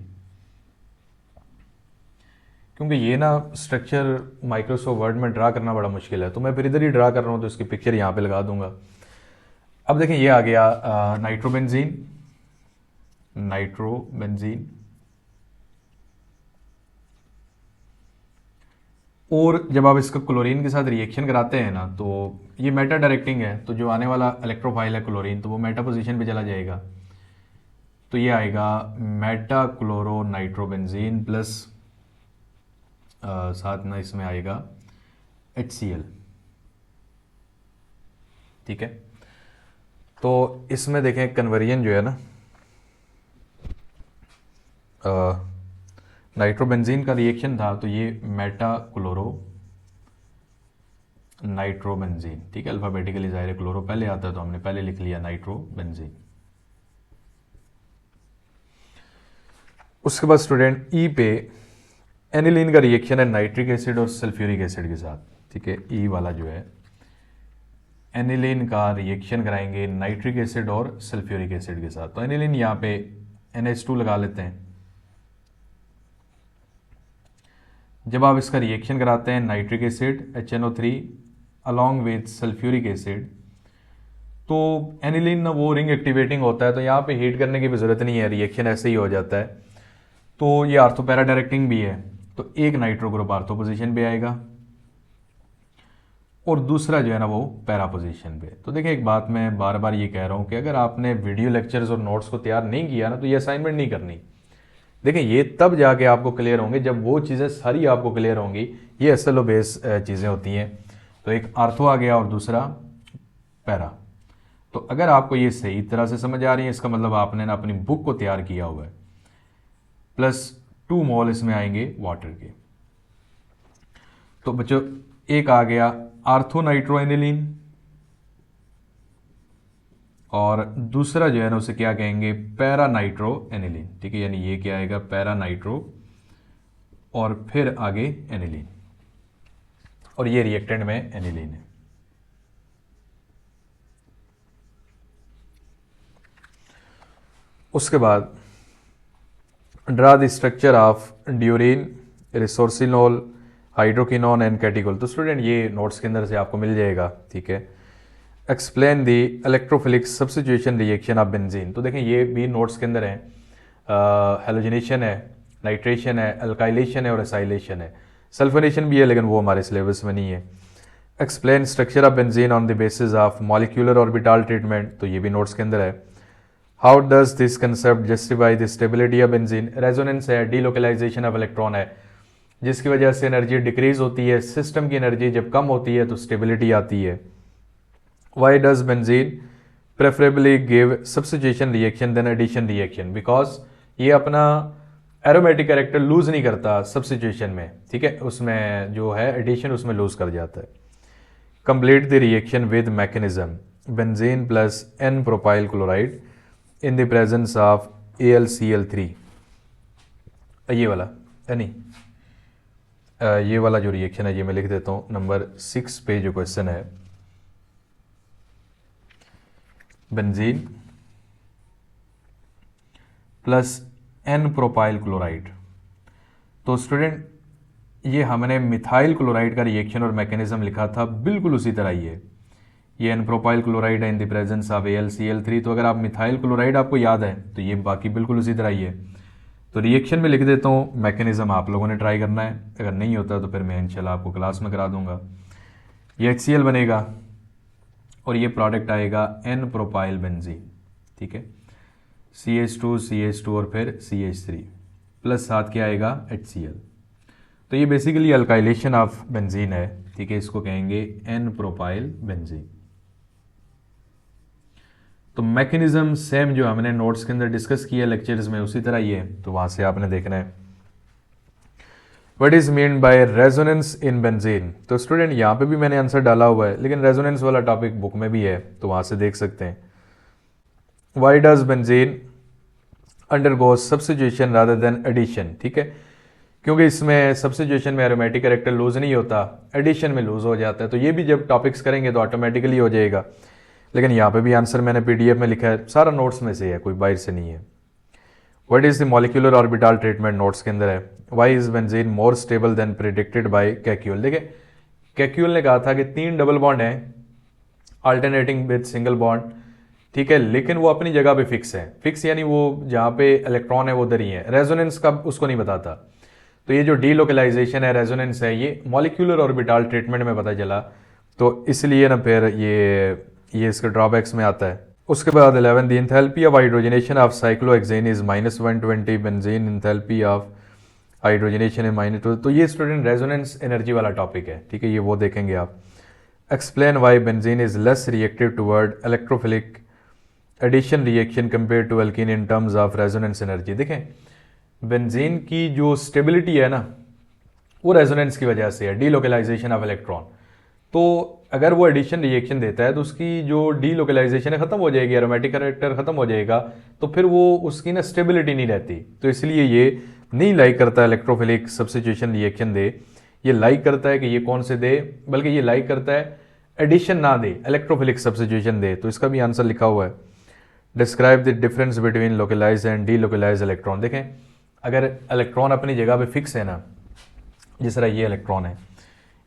क्योंकि ये ना स्ट्रक्चर माइक्रोसॉफ्ट वर्ड में ड्रा करना बड़ा मुश्किल है, तो मैं फिर इधर ही ड्रा कर रहा हूँ, तो इसकी पिक्चर यहाँ पे लगा दूंगा। अब देखें ये आ गया नाइट्रोबेंजीन, नाइट्रोबेंजीन। और जब आप इसका क्लोरीन के साथ रिएक्शन कराते हैं ना, तो ये मेटा डायरेक्टिंग है, तो जो आने वाला इलेक्ट्रोफाइल है क्लोरीन, तो वो मेटा पोजीशन पे चला जाएगा। तो ये आएगा मेटा क्लोरो नाइट्रोबेंजीन प्लस साथ में इसमें आएगा HCl, ठीक है। तो इसमें देखें कन्वर्जन जो है ना, नाइट्रोबेंजीन का रिएक्शन था, तो ये मेटा क्लोरो नाइट्रोबेंजीन, ठीक है। अल्फाबेटिकली ज़ाहिर है क्लोरो पहले आता है तो हमने पहले लिख लिया नाइट्रोबेंजीन। उसके बाद स्टूडेंट ई पे एनिलीन का रिएक्शन है नाइट्रिक एसिड और सल्फ्यूरिक एसिड के साथ, ठीक है। ई वाला जो है एनिलीन का रिएक्शन कराएंगे नाइट्रिक एसिड और सल्फ्यूरिक एसिड के साथ। तो एनिलीन यहाँ पे NH2 लगा लेते हैं। जब आप इसका रिएक्शन कराते हैं nitric acid HNO3 along with sulphuric acid, तो एनिलीन ना वो रिंग एक्टिवेटिंग होता है, तो यहाँ पे हीट करने की भी ज़रूरत नहीं है, रिएक्शन ऐसे ही हो जाता है। तो ये आर्थो पैरा डायरेक्टिंग भी है, तो एक नाइट्रो ग्रुप आर्थो पोजीशन पे आएगा और दूसरा जो है ना वो पैरा पोजीशन पे। तो देखिए एक बात मैं बार बार ये कह रहा हूँ कि अगर आपने वीडियो लेक्चर्स और नोट्स को तैयार नहीं किया ना, तो ये असाइनमेंट नहीं करनी। देखिए ये तब जाके आपको क्लियर होंगे जब वो चीज़ें सारी आपको क्लियर होंगी। ये असल व बेस चीज़ें होती हैं। तो एक आर्थो आ गया और दूसरा पैरा। तो अगर आपको ये सही तरह से समझ आ रही है, इसका मतलब आपने ना अपनी बुक को तैयार किया हुआ है। प्लस 2 मोल इसमें आएंगे वाटर के। तो बच्चों एक आ गया आर्थो नाइट्रो एनिलीन और दूसरा जो है ना उसे क्या कहेंगे, पैरा नाइट्रो एनिलीन, ठीक है। यानी ये क्या आएगा, पैरा नाइट्रो और फिर आगे एनिलीन, और ये रिएक्टेंट में एनिलीन है। उसके बाद draw the structure of durene, resorcinol, hydroquinone and catechol. तो स्टूडेंट ये नोट्स के अंदर से आपको मिल जाएगा, ठीक है। Explain the electrophilic substitution reaction of benzene. तो देखें ये भी नोट्स के अंदर है। हेलोजिनेशन है, नाइट्रेशन है, अल्काइलेशन है और एसाइलेशन है। सल्फोनेशन भी है लेकिन वो हमारे सिलेबस में नहीं है। Explain structure of benzene on the basis of molecular orbital treatment. तो ये भी नोट्स के अंदर है। How does this concept justify the stability of benzene. Resonance है, डीलोकलाइजेशन ऑफ इलेक्ट्रॉन है, जिसकी वजह से एनर्जी डिक्रीज होती है। सिस्टम की एनर्जी जब कम होती है तो स्टेबिलिटी आती है। Why does benzene preferably give substitution reaction than addition reaction, because ये अपना एरोमेटिक कैरेक्टर लूज नहीं करता सब्स्टिट्यूशन में, ठीक है। उसमें जो है एडिशन उसमें लूज कर जाता है। Complete the reaction with mechanism benzene plus N propyl chloride in the presence of AlCl3। ये वाला नहीं, ये वाला जो रिएक्शन है ये मैं लिख देता हूँ नंबर 6 पे जो क्वेश्चन है। Benzene plus N propyl chloride. तो स्टूडेंट ये हमने मिथाइल क्लोराइड का रिएक्शन और मैकेनिज्म लिखा था, बिल्कुल उसी तरह ही है। ये N प्रोपाइल क्लोराइड है इन द प्रेजेंस ऑफ AlCl3। तो अगर आप मिथाइल क्लोराइड आपको याद है तो ये बाकी बिल्कुल उसी तरह ही है। तो रिएक्शन में लिख देता हूँ, मैकेनिज्म आप लोगों ने ट्राई करना है। अगर नहीं होता तो फिर मैं इंशाल्लाह आपको क्लास में करा दूंगा। ये HCl बनेगा और ये प्रोडक्ट आएगा N प्रोपाइल बेंजीन, ठीक है। CH2 और फिर CH3 प्लस साथ क्या आएगा HCl। तो ये बेसिकली अल्काइलेशन ऑफ बेंजीन है, ठीक है। इसको कहेंगे N प्रोपाइल बेंजीन। तो मैकेनिज्म सेम जो हमने नोट्स के अंदर डिस्कस किया लेक्चर्स में उसी तरह ये है, तो वहाँ से आपने देखना है। What is mean by resonance in benzene. तो स्टूडेंट यहाँ पे भी मैंने आंसर डाला हुआ है, लेकिन रेजोनेंस वाला टॉपिक बुक में भी है, तो वहाँ से देख सकते हैं। Why does benzene undergo substitution rather than addition. ठीक है, क्योंकि इसमें सब्स्टिट्यूशन में एरोमेटिक कैरेक्टर लूज नहीं होता, एडिशन में लूज हो जाता है। तो ये भी जब टॉपिक्स करेंगे तो ऑटोमेटिकली हो जाएगा। लेकिन यहाँ पे भी आंसर मैंने पीडीएफ में लिखा है, सारा नोट्स में से है, कोई बाहर से नहीं है। What is the molecular orbital treatment, notes के अंदर है। Why is benzene more stable than predicted by Kekule. देखिए कैक्यूल ने कहा था कि 3 डबल बॉन्ड हैं अल्टरनेटिंग विद सिंगल बॉन्ड, ठीक है, लेकिन वो अपनी जगह पे फिक्स है। फिक्स यानी वो जहाँ पे इलेक्ट्रॉन है वो उधर ही है। रेजोनेंस का उसको नहीं बताता। तो ये जो डीलोकलाइजेशन है, रेजोनेंस है, ये मॉलिक्यूलर ऑर्बिटल ट्रीटमेंट में पता चला, तो इसलिए ना फिर ये इसके ड्रॉबैक्स में आता है। उसके बाद 11 the enthalpy of hydrogenation of cyclohexane is -120, benzene enthalpy of hydrogenation है -2। तो ये स्टूडेंट रेजोनेंस एनर्जी वाला टॉपिक है, ठीक है, ये वो देखेंगे आप। Explain why benzene is less reactive toward electrophilic addition reaction compare to alkene in terms of resonance energy. देखें बेंजीन की जो स्टेबिलिटी है ना वो रेजोनेंस की वजह से है, डीलोकलाइजेशन ऑफ इलेक्ट्रॉन। तो अगर वो एडिशन रिएक्शन देता है तो उसकी जो डीलोकलाइजेशन है खत्म हो जाएगी, एरोमेटिक कैरेक्टर खत्म हो जाएगा, तो फिर वो उसकी ना स्टेबिलिटी नहीं रहती। तो इसलिए ये नहीं लाइक करता इलेक्ट्रोफिलिक सब्स्टिट्यूशन रिएक्शन दे, ये लाइक करता है कि ये कौन से दे, बल्कि ये लाइक करता है एडिशन ना दे, इलेक्ट्रोफिलिक सब्स्टिट्यूशन दे। तो इसका भी आंसर लिखा हुआ है। Describe the difference between localize and delocalize electron. देखें अगर इलेक्ट्रॉन अपनी जगह पे फिक्स है ना, जिस तरह ये इलेक्ट्रॉन है,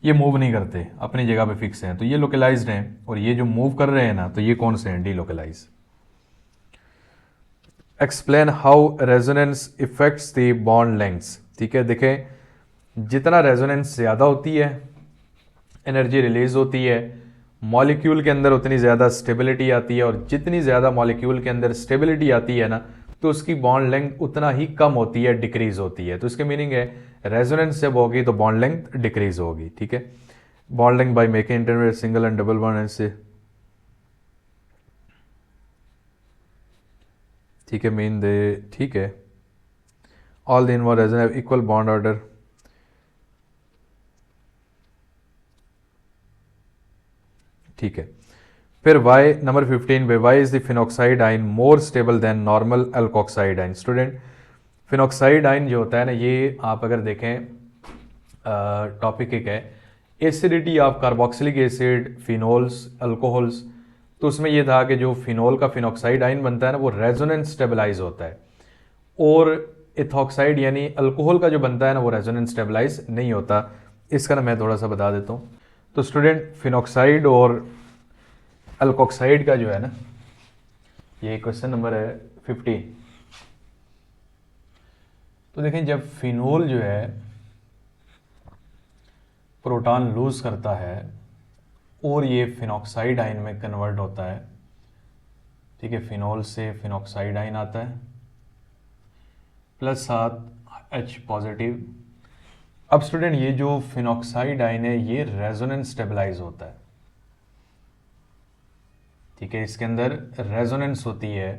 ये मूव नहीं करते, अपनी जगह पे फिक्स हैं, तो ये लोकलाइज्ड हैं, और ये जो मूव कर रहे हैं ना, तो ये कौन से हैं, delocalize. Explain how resonance effects the bond lengths. ठीक है, देखें जितना रेजोनेंस ज़्यादा होती है एनर्जी रिलीज होती है, मॉलिक्यूल के अंदर उतनी ज़्यादा स्टेबिलिटी आती है, और जितनी ज़्यादा मॉलिक्यूल के अंदर स्टेबिलिटी आती है ना, तो उसकी बॉन्ड लेंथ उतना ही कम होती है, डिक्रीज होती है। तो इसके मीनिंग है रेजोनेंस जब होगी तो बॉन्ड लेंथ डिक्रीज होगी। ठीक है, bond length by making intermediate single and double bond ऐसे, ठीक है, मीन दे, ठीक है, all the involve resonance have equal bond order. ठीक है, फिर वाई नंबर 15 पे, वाई इज द फिनॉक्साइड आइन मोर स्टेबल देन नॉर्मल अल्कोक्साइड आइन। स्टूडेंट फिनॉक्साइड आइन जो होता है ना, ये आप अगर देखें टॉपिक एक है acidity of carboxylic acid, phenols, alcohols. तो उसमें ये था कि जो फिनोल का फिनॉक्साइड आइन बनता है ना वो रेजोनेंस स्टेबलाइज होता है, और इथॉक्साइड यानी अल्कोहल का जो बनता है ना वो रेजोनेंस स्टेबलाइज नहीं होता। इसका ना मैं थोड़ा सा बता देता हूँ। तो स्टूडेंट फिनॉक्साइड और अल्कोक्साइड का जो है ना, ये क्वेश्चन नंबर है 15। तो देखें जब फिनोल जो है प्रोटॉन लूज करता है और ये फिनॉक्साइड आयन में कन्वर्ट होता है, ठीक है, फिनोल से फिनॉक्साइड आयन आता है प्लस 7 H पॉजिटिव। अब स्टूडेंट ये जो फिनॉक्साइड आयन है ये रेजोनेंस स्टेबलाइज होता है, ठीक है, इसके अंदर रेजोनेंस होती है।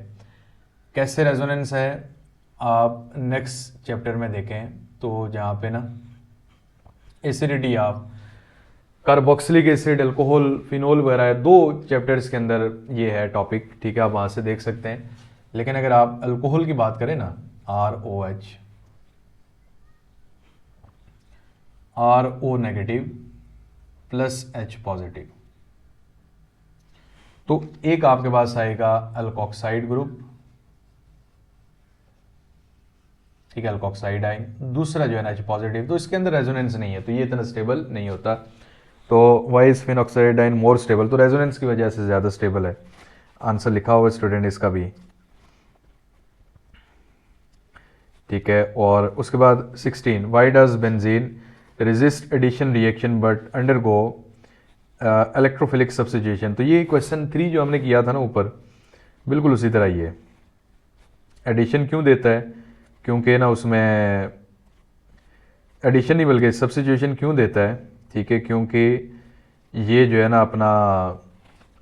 कैसे रेजोनेंस है आप नेक्स्ट चैप्टर में देखें, तो जहाँ पे ना acidity of carboxylic acid, alcohol, phenol वगैरह है, 2 चैप्टर्स के अंदर ये है टॉपिक, ठीक है, आप वहाँ से देख सकते हैं। लेकिन अगर आप अल्कोहल की बात करें ना, RO negative plus H positive, तो एक आपके पास आएगा अल्कोक्साइड ग्रुप, ठीक है, अल्कोक्साइड आयन, दूसरा जो है ना H पॉजिटिव। तो इसके अंदर रेजोनेंस नहीं है, तो ये इतना स्टेबल नहीं होता। तो why is phenoxide ion more stable, तो रेजोनेंस की वजह से ज़्यादा स्टेबल है। आंसर लिखा हुआ स्टूडेंट इसका भी, ठीक है। और उसके बाद 16, why does benzene resist addition reaction but undergo electrophilic substitution. तो ये क्वेश्चन 3 जो हमने किया था ना ऊपर, बिल्कुल उसी तरह ये एडिशन क्यों देता है, क्योंकि ना उसमें एडिशन नहीं बल्कि सब्स्टिट्यूशन क्यों देता है, ठीक है, क्योंकि ये जो है ना अपना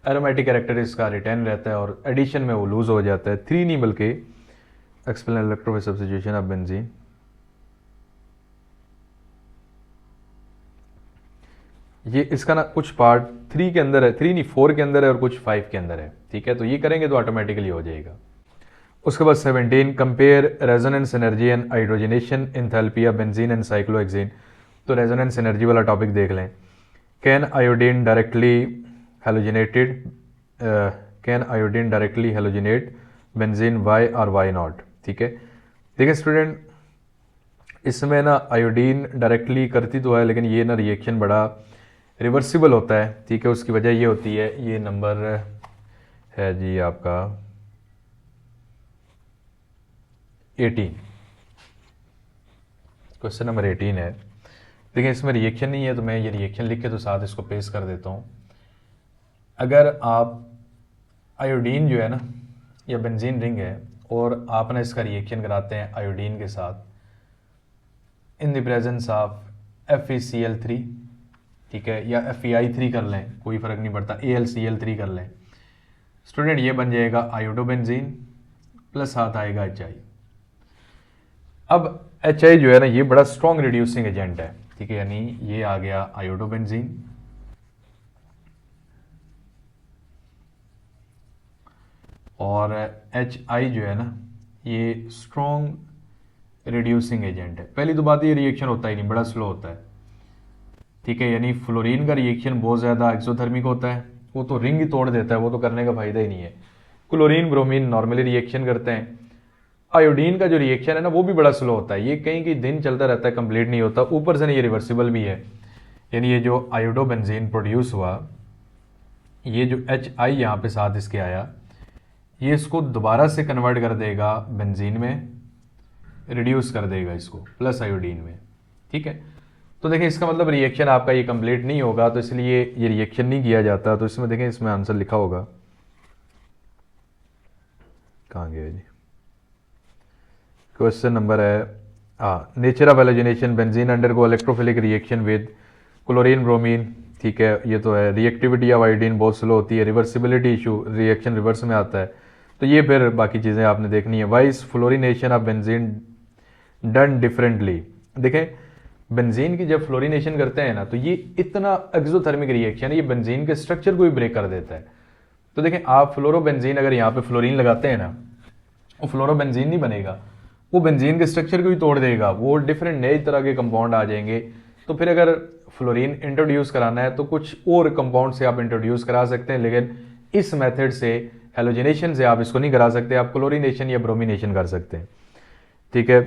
एरोमेटिक कैरेक्टर इसका रिटेन रहता है और एडिशन में वो लूज हो जाता है। 3 नहीं बल्कि explain electrophile substitution of benzene. ये इसका ना कुछ पार्ट 3 के अंदर है, 3 नहीं 4 के अंदर है और कुछ 5 के अंदर है, ठीक है। तो ये करेंगे तो ऑटोमेटिकली हो जाएगा। उसके बाद 17 compare resonance energy and hydrogenation enthalpy of benzene and cyclohexane. तो रेजोनेंस एनर्जी वाला टॉपिक देख लें। Can iodine directly halogenated, can iodine directly halogenate benzene, why or why not, ठीक है। देखिए स्टूडेंट, इसमें ना आयोडीन डायरेक्टली करती तो है लेकिन ये ना रिएक्शन बड़ा रिवर्सिबल होता है, ठीक है। उसकी वजह ये होती है, ये नंबर है जी आपका 18, क्वेश्चन नंबर 18 है। देखिए इसमें रिएक्शन नहीं है तो मैं ये रिएक्शन लिख के तो साथ इसको पेश कर देता हूँ। अगर आप आयोडीन जो है ना, या बेंजीन रिंग है और आप ना इसका रिएक्शन कराते हैं आयोडीन के साथ इन द प्रेजेंस ऑफ FeCl3, ठीक है, या FeI3 कर लें, कोई फ़र्क नहीं पड़ता, AlCl3 कर लें स्टूडेंट, ये बन जाएगा आयोडोबेंजीन प्लस साथ आएगा HI। अब HI जो है ना ये बड़ा स्ट्रॉन्ग रिड्यूसिंग एजेंट है, ठीक है, यानी ये आ गया आयोडोबेंजीन और HI जो है ना ये स्ट्रॉन्ग रिड्यूसिंग एजेंट है। पहली तो बात ये रिएक्शन होता ही नहीं, बड़ा स्लो होता है, ठीक है, यानी फ्लोरीन का रिएक्शन बहुत ज़्यादा एक्सोथर्मिक होता है, वो तो रिंग ही तोड़ देता है, वो तो करने का फायदा ही नहीं है। क्लोरीन ब्रोमीन नॉर्मली रिएक्शन करते हैं। आयोडीन का जो रिएक्शन है ना वो भी बड़ा स्लो होता है, ये कहीं कहीं दिन चलता रहता है, कंप्लीट नहीं होता, ऊपर से नहीं ये रिवर्सिबल भी है। यानी ये जो आयोडोबेंजीन प्रोड्यूस हुआ, ये जो HI यहाँ पे साथ इसके आया, ये इसको दोबारा से कन्वर्ट कर देगा बेंजीन में, रिड्यूस कर देगा इसको प्लस आयोडीन में, ठीक है। तो देखें इसका मतलब रिएक्शन आपका ये कंप्लीट नहीं होगा, तो इसलिए ये रिएक्शन नहीं किया जाता। तो इसमें देखें, इसमें आंसर लिखा होगा, कहाँ गया जी, क्वेश्चन नंबर है nature of halogenation benzene undergo electrophilic reaction with chlorine bromine, ठीक है, ये तो है। रिएक्टिविटी ऑफ आयोडीन बहुत स्लो होती है, रिवर्सिबिलिटी इशू, रिएक्शन रिवर्स में आता है, तो ये फिर बाकी चीज़ें आपने देखनी है। Vice fluorination of benzene done differently. देखें बेंजीन की जब फ्लोरिनेशन करते हैं ना तो ये इतना एक्सोथर्मिक रिएक्शन है, ये बेंजीन के स्ट्रक्चर को भी ब्रेक कर देता है। तो देखें आप फ्लोरोबेंजीन अगर यहाँ पे फ्लोरीन लगाते हैं ना, वो फ्लोरोबेंजीन नहीं बनेगा, वो बेंजीन के स्ट्रक्चर को भी तोड़ देगा, वो डिफरेंट नए तरह के कंपाउंड आ जाएंगे। तो फिर अगर फ्लोरीन इंट्रोड्यूस कराना है तो कुछ और कंपाउंड से आप इंट्रोड्यूस करा सकते हैं, लेकिन इस मेथड से हेलोजिनेशन से आप इसको नहीं करा सकते, आप क्लोरिनेशन या ब्रोमिनेशन कर सकते हैं, ठीक है।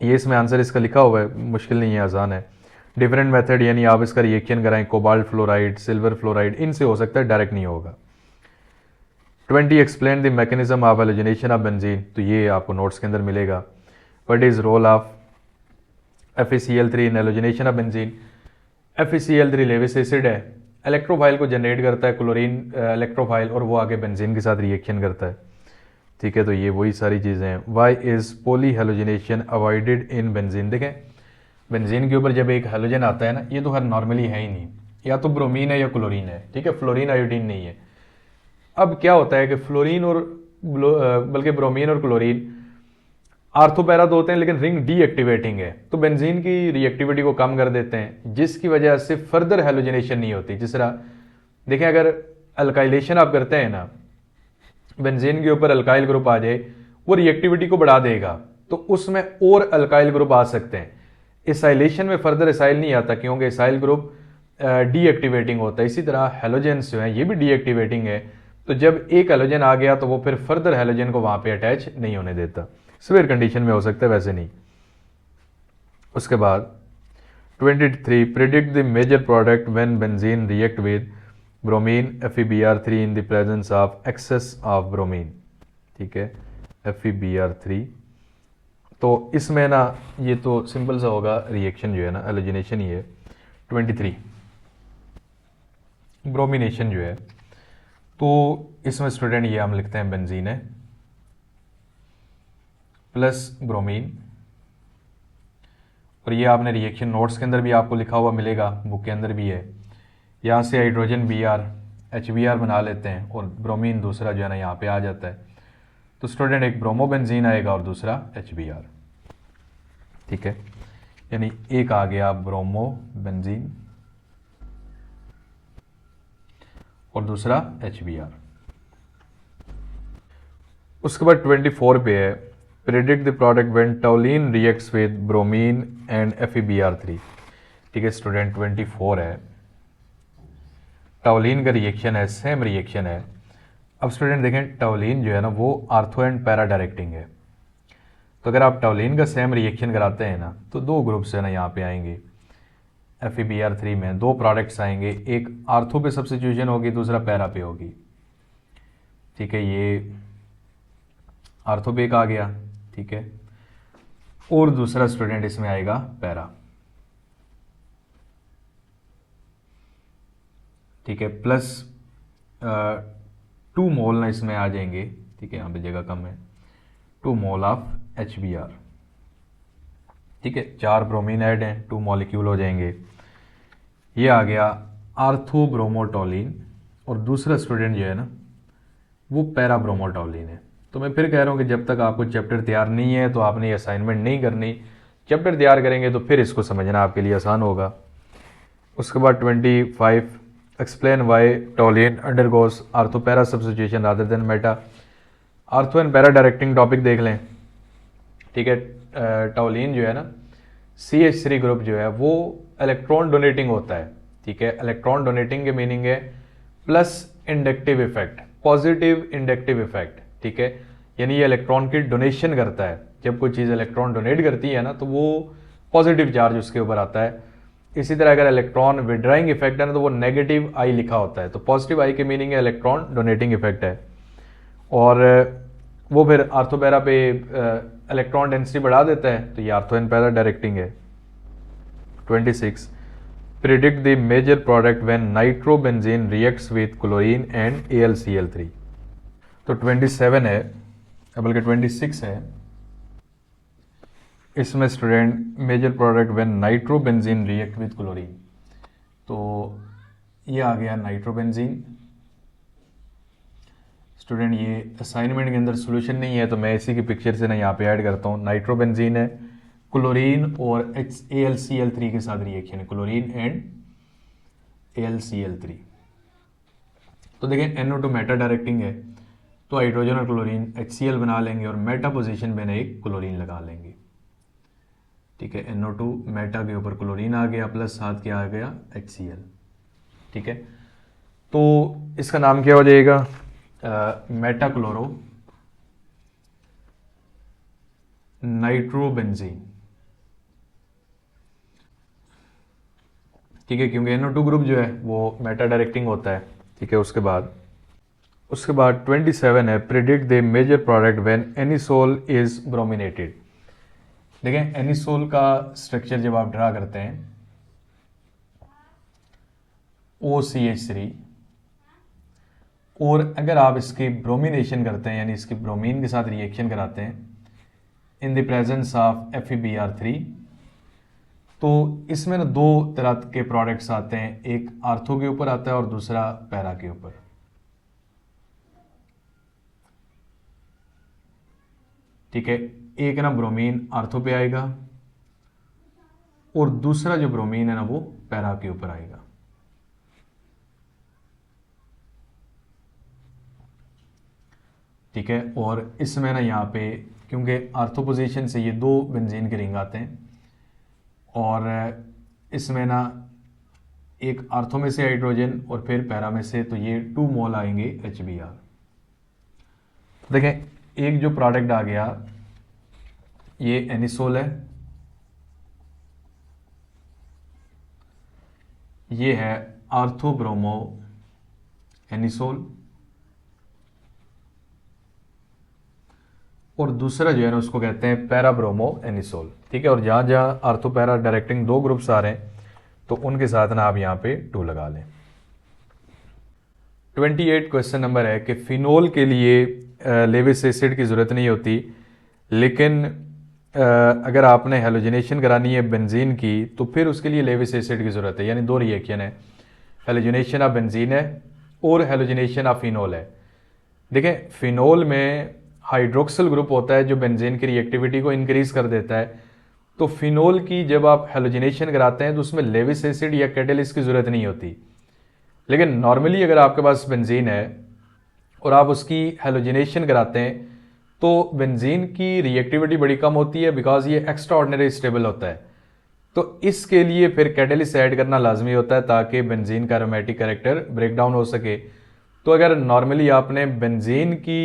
ये इसमें आंसर इसका लिखा हुआ है, मुश्किल नहीं है, आसान है। डिफरेंट मेथड यानी आप इसका रिएक्शन कराएं, कोबाल्ट फ्लोराइड, सिल्वर फ्लोराइड, इनसे हो सकता है, डायरेक्ट नहीं होगा। 20 explain the mechanism of halogenation of benzene, तो ये आपको नोट्स के अंदर मिलेगा। What is role of FeCl3 in halogenation of benzene. FeCl3 Lewis acid है, इलेक्ट्रोफाइल को जनरेट करता है क्लोरीन इलेक्ट्रोफाइल, और वो आगे बेंजीन के साथ रिएक्शन करता है, ठीक है। तो ये वही सारी चीज़ें हैं। Why is poly halogenation avoided in benzene. देखें बेंजीन के ऊपर जब एक हेलोजन आता है ना, ये तो हर नॉर्मली है ही नहीं, या तो ब्रोमीन है या क्लोरीन है, ठीक है, फ्लोरीन आयोडीन नहीं है। अब क्या होता है कि फ्लोरीन और बल्कि ब्रोमीन और क्लोरीन आर्थोपैरा तो होते हैं लेकिन रिंग डीएक्टिवेटिंग है, तो बेंजीन की रिएक्टिविटी को कम कर देते हैं, जिसकी वजह से फर्दर हेलोजिनेशन नहीं होती। जिस तरह देखें अगर अल्काइलेशन आप करते हैं ना, बेंजीन के ऊपर अल्काइल ग्रुप आ जाए, वो रिएक्टिविटी को बढ़ा देगा, तो उसमें और अल्काइल ग्रुप आ सकते हैं। इसाइलेशन में फर्दर इसाइल नहीं आता क्योंकि इसाइल ग्रुप डीएक्टिवेटिंग होता है। इसी तरह हेलोजेंस जो है ये भी डीएक्टिवेटिंग है, तो जब एक हेलोजन आ गया तो वो फिर फर्दर हेलोजन को वहां पे अटैच नहीं होने देता। सिवियर कंडीशन में हो सकता है, वैसे नहीं। उसके बाद 23 predict the major product when benzene react with bromine FeBr3 in the presence of excess of bromine, ठीक है, FeBr3। तो इसमें ना ये तो सिंपल सा होगा, रिएक्शन जो है ना हेलोजिनेशन ही है। 23 ब्रोमिनेशन जो है, तो इसमें स्टूडेंट ये हम लिखते हैं बेंजीन है प्लस ब्रोमीन, और ये आपने रिएक्शन नोट्स के अंदर भी आपको लिखा हुआ मिलेगा, बुक के अंदर भी है। यहाँ से हाइड्रोजन Br HBr बना लेते हैं और ब्रोमीन दूसरा जो है ना यहाँ पे आ जाता है। तो स्टूडेंट एक ब्रोमोबेंजीन आएगा और दूसरा HBr, ठीक है, यानी एक आ गया ब्रोमोबेंजीन और दूसरा HBr। उसके बाद 24 पे है predict the product when toluene reacts with bromine and FeBr3। ठीक है स्टूडेंट, 24 है, टोलिन का रिएक्शन है, सेम रिएक्शन है। अब स्टूडेंट देखें, टोलिन जो है ना वो आर्थो एंड पैरा डायरेक्टिंग है, तो अगर आप टोलिन का सेम रिएक्शन कराते हैं ना तो दो ग्रुप्स है ना यहाँ पे आएंगे। FeBr3 में दो प्रोडक्ट्स आएंगे, एक आर्थो पे सब्स्टिट्यूशन होगी, दूसरा पैरा पे होगी। ठीक है, ये आर्थो पे एक आ गया, ठीक है, और दूसरा स्टूडेंट इसमें आएगा पैरा, ठीक है, प्लस 2 मोल ना इसमें आ जाएंगे। ठीक है, यहाँ पे जगह कम है, 2 मोल ऑफ HBr। ठीक है, 4 ब्रोमीन ऐड हैं, 2 मॉलिक्यूल हो जाएंगे। ये आ गया आर्थो ब्रोमोटोलिन और दूसरा स्टूडेंट जो है ना वो पैरा ब्रोमोटोलिन है। तो मैं फिर कह रहा हूँ कि जब तक आपको चैप्टर तैयार नहीं है तो आपने असाइनमेंट नहीं करनी, चैप्टर तैयार करेंगे तो फिर इसको समझना आपके लिए आसान होगा। उसके बाद 25 explain why toluene undergoes ortho para substitution rather then Meta. Ortho and para directing topic देख लें। ठीक है, टोलिन जो है ना CH3 ग्रुप जो है वो इलेक्ट्रॉन डोनेटिंग होता है। ठीक है, इलेक्ट्रॉन डोनेटिंग के मीनिंग है plus inductive effect, positive inductive effect. ठीक है, यानी ये इलेक्ट्रॉन की डोनेशन करता है। जब कोई चीज़ इलेक्ट्रॉन डोनेट करती है ना तो वो पॉजिटिव चार्ज उसके ऊपर आता है। इसी तरह अगर इलेक्ट्रॉन विड्राइंग इफेक्ट है ना तो वो नेगेटिव आई लिखा होता है। तो पॉजिटिव आई के मीनिंग है इलेक्ट्रॉन डोनेटिंग इफेक्ट है, और वो फिर आर्थोपैरा पे इलेक्ट्रॉन डेंसिटी बढ़ा देता है, तो ये आर्थो एंड पैरा डायरेक्टिंग है। 26 predict the major product when nitrobenzene reacts with chlorine and AlCl3। तो 27 है, बल्कि 26 है, इसमें student major product when nitrobenzene react with chlorine. तो ये आ गया नाइट्रोबेंजीन। स्टूडेंट ये असाइनमेंट के अंदर सॉल्यूशन नहीं है तो मैं इसी की पिक्चर से ना यहाँ पे ऐड करता हूँ। नाइट्रोबेंजीन है, क्लोरीन और AlCl3 के साथ रिएक्शन है, क्लोरीन एंड AlCl3। तो देखें NO2 मेटा डायरेक्टिंग है, तो हाइड्रोजन और क्लोरीन HCl बना लेंगे और मेटा पोजीशन में ना एक क्लोरीन लगा लेंगे। ठीक है, NO2 मेटा के ऊपर क्लोरीन आ गया, प्लस साथ क्या आ गया HCl। ठीक है, तो इसका नाम क्या हो जाएगा, मेटा क्लोरो नाइट्रोबेंजीन। ठीक है, क्योंकि NO2 ग्रुप जो है वो मेटा डायरेक्टिंग होता है। ठीक है, उसके बाद 27 है predict the major product when anisole is brominated. देखें, एनिसोल का स्ट्रक्चर जब आप ड्रा करते हैं OCH3, और अगर आप इसकी ब्रोमिनेशन करते हैं यानी इसकी ब्रोमीन के साथ रिएक्शन कराते हैं इन द प्रेजेंस ऑफ FeBr3, तो इसमें ना दो तरह के प्रोडक्ट्स आते हैं, एक आर्थो के ऊपर आता है और दूसरा पैरा के ऊपर। ठीक है, एक ना ब्रोमीन आर्थो पे आएगा और दूसरा जो ब्रोमीन है ना वो पैरा के ऊपर आएगा। ठीक है, और इसमें ना यहाँ पे क्योंकि आर्थो पोजीशन से ये दो बेंजीन के रिंग आते हैं और इसमें ना एक आर्थो में से हाइड्रोजन और फिर पैरा में से, तो ये 2 मोल आएंगे HBr। देखें, एक जो प्रोडक्ट आ गया ये एनिसोल है, ये है आर्थो ब्रोमो एनिसोल, और दूसरा जो है ना उसको कहते हैं पैरा ब्रोमो एनिसोल। ठीक है, और जहाँ जहाँ आर्थो पैरा डायरेक्टिंग दो ग्रुप्स आ रहे हैं तो उनके साथ ना आप यहाँ पे 2 लगा लें। 28 क्वेश्चन नंबर है कि फिनोल के लिए लेविस एसिड की ज़रूरत नहीं होती, लेकिन अगर आपने हेलोजिनेशन करानी है बेंजीन की तो फिर उसके लिए लेविस एसिड की ज़रूरत है। यानी 2 रिएक्शन है, हेलोजिनेशन ऑफ बेंजीन है और हेलोजिनेशन ऑफ फिनोल है। देखें फिनोल में हाइड्रोक्सिल ग्रुप होता है जो बेंजीन की रिएक्टिविटी को इंक्रीज कर देता है। तो फिनोल की जब आप हेलोजिनेशन कराते हैं तो उसमें लेविस एसिड या कैटेलिस्ट की ज़रूरत नहीं होती। लेकिन नॉर्मली अगर आपके पास बेंजीन है और आप उसकी हेलोजिनेशन कराते हैं तो बेंजीन की रिएक्टिविटी बड़ी कम होती है, बिकॉज ये एक्स्ट्रा ऑर्डिनरी स्टेबल होता है। तो इसके लिए फिर कैटेलिस्ट ऐड करना लाजमी होता है ताकि बेंजीन का एरोमेटिक कैरेक्टर ब्रेक डाउन हो सके। तो अगर नॉर्मली आपने बेंजीन की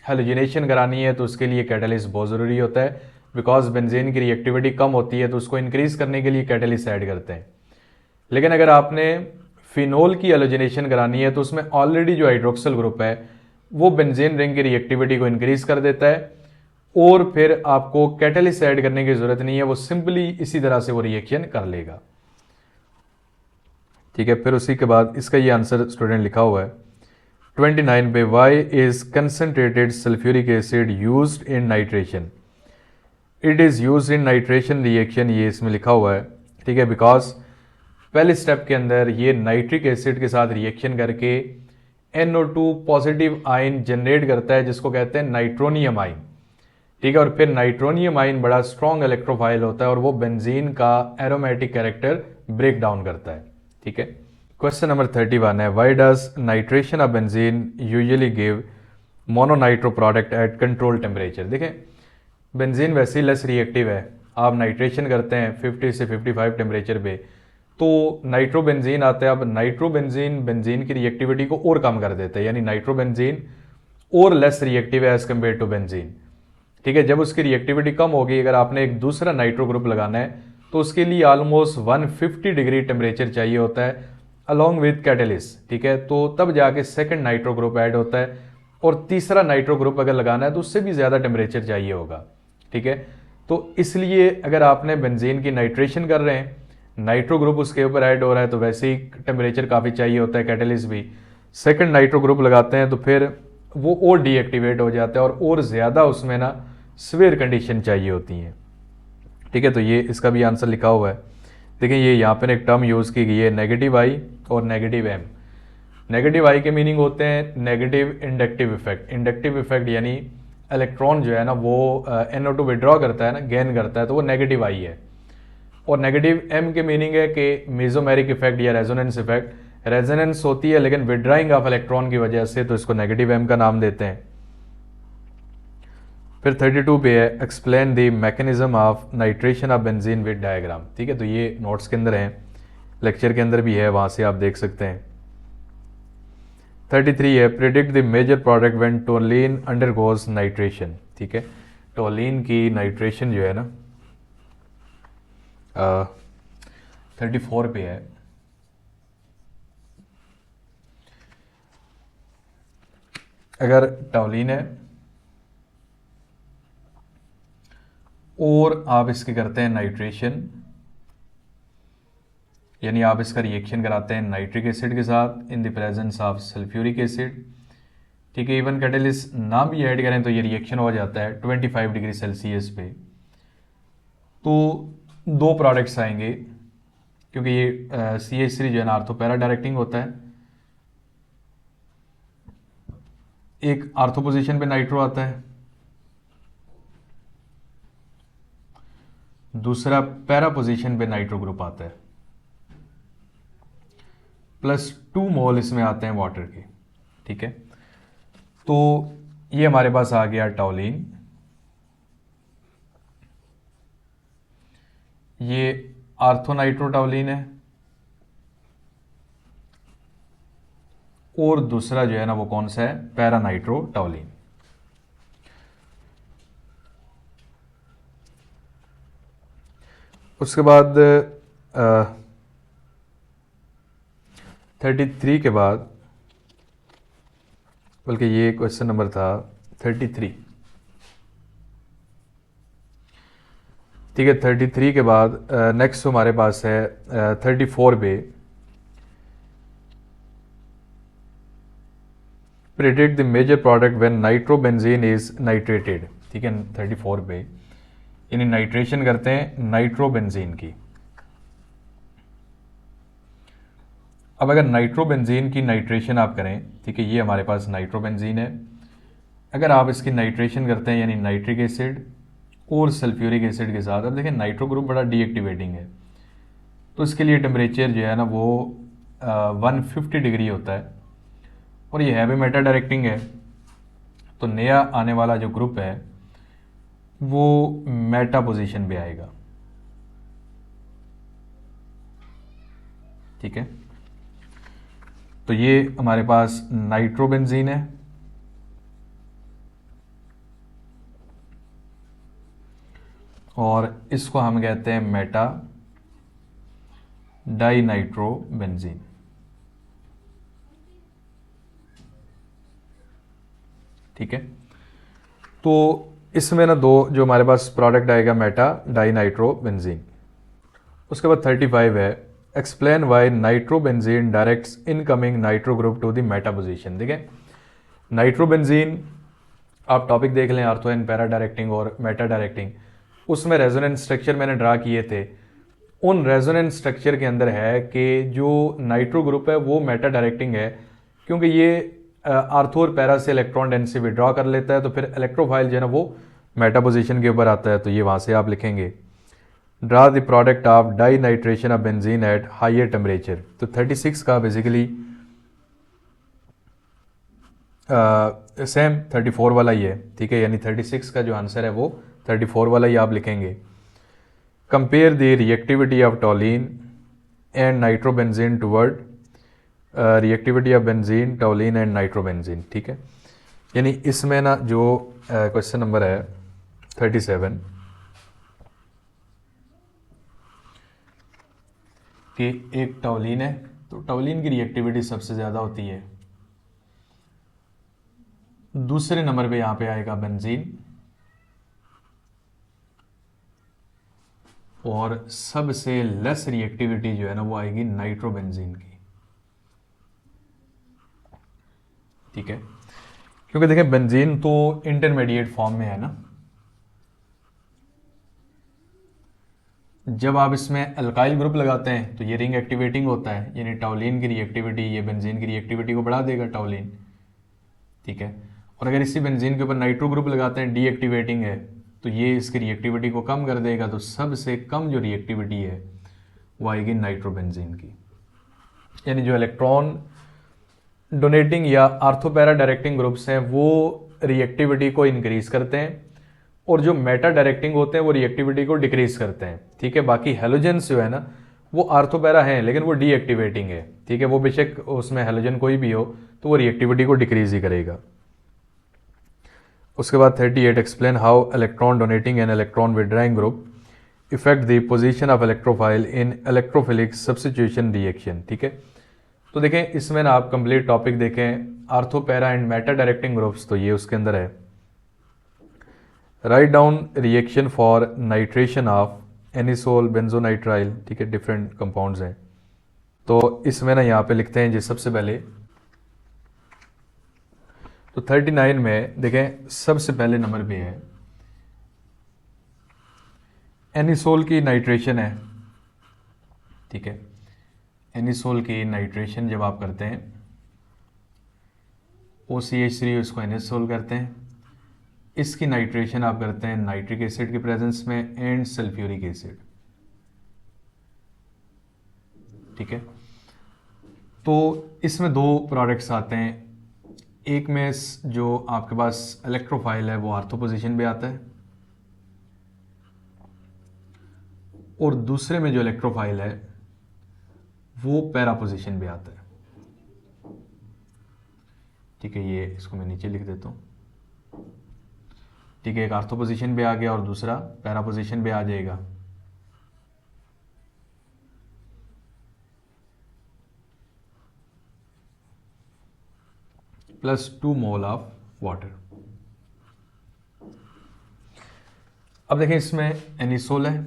हेलोजिनेशन करानी है तो उसके लिए कैटेलिस्ट बहुत ज़रूरी होता है, बिकॉज बेंजीन की रिएक्टिविटी कम होती है तो उसको इंक्रीज करने के लिए कैटेलिस्ट ऐड करते हैं। लेकिन अगर आपने फिनोल की हेलोजिनेशन करानी है तो उसमें ऑलरेडी जो हाइड्रोक्सिल ग्रुप है वो बेंजीन रिंग की रिएक्टिविटी को इंक्रीज कर देता है और फिर आपको कैटेलिस्ट ऐड करने की जरूरत नहीं है, वो सिंपली इसी तरह से वो रिएक्शन कर लेगा। ठीक है, फिर उसी के बाद इसका ये आंसर स्टूडेंट लिखा हुआ है 29 पे, why is concentrated sulphuric acid used in nitration. It is used in nitration reaction, ये इसमें लिखा हुआ है। ठीक है, बिकॉज पहले स्टेप के अंदर ये नाइट्रिक एसिड के साथ रिएक्शन करके NO2 पॉजिटिव आयन जनरेट करता है जिसको कहते हैं नाइट्रोनियम आयन। ठीक है, और फिर नाइट्रोनियम आयन बड़ा स्ट्रॉन्ग इलेक्ट्रोफाइल होता है और वो बेंजीन का एरोमेटिक कैरेक्टर ब्रेक डाउन करता है। ठीक है, क्वेश्चन नंबर 31 है, why does nitration of benzene usually give mononitro product at control temperature. देखें बेंजीन वैसे ही लेस रिएक्टिव है, आप नाइट्रेशन करते हैं 50 से 55 टेम्परेचर पे तो नाइट्रोबेंजीन आता है। अब नाइट्रोबेंजीन बेंजीन की रिएक्टिविटी को और कम कर देता है, यानी नाइट्रोबेंजीन और लेस रिएक्टिव है एज कम्पेयर टू बेंजीन। ठीक है, जब उसकी रिएक्टिविटी कम होगी, अगर आपने एक दूसरा नाइट्रो ग्रुप लगाना है तो उसके लिए ऑलमोस्ट 150 डिग्री टेम्परेचर चाहिए होता है अलॉन्ग विद कैटेलिस्ट। ठीक है, तो तब जाके सेकंड नाइट्रो ग्रुप ऐड होता है और तीसरा नाइट्रो ग्रुप अगर लगाना है तो उससे भी ज़्यादा टेम्परेचर चाहिए होगा। ठीक है, तो इसलिए अगर आपने बेंजीन की नाइट्रेशन कर रहे हैं, नाइट्रो ग्रुप उसके ऊपर ऐड हो रहा है तो वैसे ही टेम्परेचर काफ़ी चाहिए होता है, कैटेलिस्ट भी। सेकंड नाइट्रो ग्रुप लगाते हैं तो फिर वो और डीएक्टिवेट हो जाता है और ज़्यादा उसमें ना सीवियर कंडीशन चाहिए होती हैं। ठीक है, तो ये इसका भी आंसर लिखा हुआ है। देखिए ये यहाँ पे एक टर्म यूज़ की गई है नेगेटिव आई और नेगेटिव एम। नेगेटिव आई के मीनिंग होते हैं negative inductive effect. Inductive effect यानी इलेक्ट्रॉन जो है ना वो NO2 विड्रॉ करता है ना, गेन करता है, तो वो नेगेटिव आई है। और नेगेटिव एम के मीनिंग है कि मेसोमेरिक इफेक्ट या रेजोनेंस इफेक्ट। रेजोनेंस होती है लेकिन विड्राइंग ऑफ इलेक्ट्रॉन की वजह से, तो इसको नेगेटिव एम का नाम देते हैं। फिर 32 पे है, explain the mechanism of nitration of benzene with diagram. ठीक है, तो ये नोट्स के अंदर हैं, लेक्चर के अंदर भी है, वहाँ से आप देख सकते हैं। 33 है, predict the major product when toluene undergoes nitration. ठीक है, टोलीन की नाइट्रेशन जो है ना 34 पे है। अगर टोलीन है और आप इसके करते हैं नाइट्रेशन, यानी आप इसका रिएक्शन कराते हैं नाइट्रिक एसिड के साथ इन the presence of sulphuric acid. ठीक है, इवन कैटेलिस्ट ना भी ऐड करें तो ये रिएक्शन हो जाता है 25 डिग्री सेल्सियस पे। तो दो प्रोडक्ट्स आएंगे क्योंकि ये CH3 जो है ना आर्थो पैरा डायरेक्टिंग होता है। एक आर्थो पोजीशन पे नाइट्रो आता है, दूसरा पैरा पोजीशन पे नाइट्रो ग्रुप आता है, +2 मोल इसमें आते हैं वाटर के। ठीक है, तो ये हमारे पास आ गया टोलीन। ये आर्थोनाइट्रोटोलीन है और दूसरा जो है ना वो कौन सा है, पैरानाइट्रोटोलीन। उसके बाद 33 के बाद, बल्कि ये क्वेश्चन नंबर था 33। ठीक है, 33 के बाद नेक्स्ट हमारे पास है 34 पे, predict the major product when nitrobenzene is nitrated. ठीक है, 34 पे यानी नाइट्रेशन करते हैं नाइट्रोबेंजीन की अब अगर नाइट्रोबेंजीन की नाइट्रेशन आप करें, ठीक है, ये हमारे पास नाइट्रोबेंजीन है, अगर आप इसकी नाइट्रेशन करते हैं यानी नाइट्रिक एसिड और सल्फ्यूरिक एसिड के साथ, अब देखें नाइट्रो ग्रुप बड़ा डीएक्टिवेटिंग है, तो इसके लिए टेम्परेचर जो है ना वो 150 डिग्री होता है, और ये है भी मेटा डायरेक्टिंग है, तो नया आने वाला जो ग्रुप है वो मेटा पोजीशन पे आएगा। ठीक है, तो ये हमारे पास नाइट्रोबेंजीन है, और इसको हम कहते हैं मेटा डाइनाइट्रोबेंजीन। ठीक है, तो इसमें ना दो जो हमारे पास प्रोडक्ट आएगा मेटा डाइनाइट्रोबेंजीन। उसके बाद 35 है, explain why nitrobenzene directs incoming nitro group to the meta position. देखें नाइट्रोबेंजीन आप टॉपिक देख लें, आर्थो एंड पैरा डायरेक्टिंग और मेटा डायरेक्टिंग, उसमें रेजोनेंस स्ट्रक्चर मैंने ड्रा किए थे। उन रेजोनेंस स्ट्रक्चर के अंदर है कि जो नाइट्रो ग्रुप है वो मेटा डायरेक्टिंग है, क्योंकि ये आर्थो और पैरा से इलेक्ट्रॉन डेंसिटी विड्रॉ कर लेता है, तो फिर इलेक्ट्रोफाइल जो है ना वो मेटा पोजीशन के ऊपर आता है, तो ये वहाँ से आप लिखेंगे draw the product of di nitration of benzene at higher temperature. तो 36 का बेसिकली सेम 34 वाला ही है। ठीक है, यानी 36 का जो आंसर है वो 34 वाला ही आप लिखेंगे। Compare the reactivity of टॉलिन and nitrobenzene toward reactivity of benzene टॉलिन and nitrobenzene. ठीक है, यानी इसमें ना जो क्वेश्चन नंबर है 37 कि एक टॉलिन है, तो टॉलिन की रिएक्टिविटी सबसे ज़्यादा होती है। दूसरे नंबर पे यहाँ पे आएगा बेंजीन, और सबसे लेस रिएक्टिविटी जो है ना वो आएगी नाइट्रोबेंजीन की। ठीक है, क्योंकि देखें बेंजीन तो इंटरमीडिएट फॉर्म में है ना, जब आप इसमें अल्काइल ग्रुप लगाते हैं तो ये रिंग एक्टिवेटिंग होता है, यानी टॉलिन की रिएक्टिविटी ये बेंजीन की रिएक्टिविटी को बढ़ा देगा टॉलिन। ठीक है, और अगर इसी बेंजीन के ऊपर नाइट्रो ग्रुप लगाते हैं डीएक्टिवेटिंग है, तो ये इसकी रिएक्टिविटी को कम कर देगा, तो सबसे कम जो रिएक्टिविटी है वो आएगी नाइट्रोबेंजीन की। यानी जो इलेक्ट्रॉन डोनेटिंग या आर्थोपैरा डायरेक्टिंग ग्रुप्स हैं वो रिएक्टिविटी को इंक्रीज करते हैं, और जो मेटा डायरेक्टिंग होते हैं वो रिएक्टिविटी को डिक्रीज करते हैं। ठीक है, बाकी हेलोजेंस जो है ना वो आर्थोपैरा हैं लेकिन वो डीएक्टिवेटिंग है। ठीक है, वो बेशक उसमें हेलोजन कोई भी हो तो वो रिएक्टिविटी को डिक्रीज ही करेगा। उसके बाद 38 explain how electron donating and electron withdrawing group effect the position of electrophile in electrophilic substitution reaction. ठीक है, तो देखें इसमें ना आप कंप्लीट टॉपिक देखें ortho para and meta directing groups, तो ये उसके अंदर है। Write down reaction for nitration of anisole benzonitrile. ठीक है, डिफरेंट कंपाउंड्स हैं, तो इसमें ना यहाँ पे लिखते हैं जी सबसे पहले, तो 39 में देखें सबसे पहले नंबर पे है एनिसोल की नाइट्रेशन है। ठीक है, एनिसोल की नाइट्रेशन जब आप करते हैं OCH3 उसको एनिसोल करते हैं, इसकी नाइट्रेशन आप करते हैं नाइट्रिक एसिड के प्रेजेंस में एंड सल्फ्यूरिक एसिड। ठीक है, तो इसमें दो प्रोडक्ट्स आते हैं, एक में जो आपके पास इलेक्ट्रोफाइल है वो आर्थो पोजीशन पे आता है, और दूसरे में जो इलेक्ट्रोफाइल है वो पैरा पोजीशन पे आता है। ठीक है, ये इसको मैं नीचे लिख देता हूँ। ठीक है, एक आर्थो पोजीशन पे आ गया और दूसरा पैरा पोजीशन पे आ जाएगा। +2 मोल ऑफ वाटर। अब देखें इसमें एनिसोल है,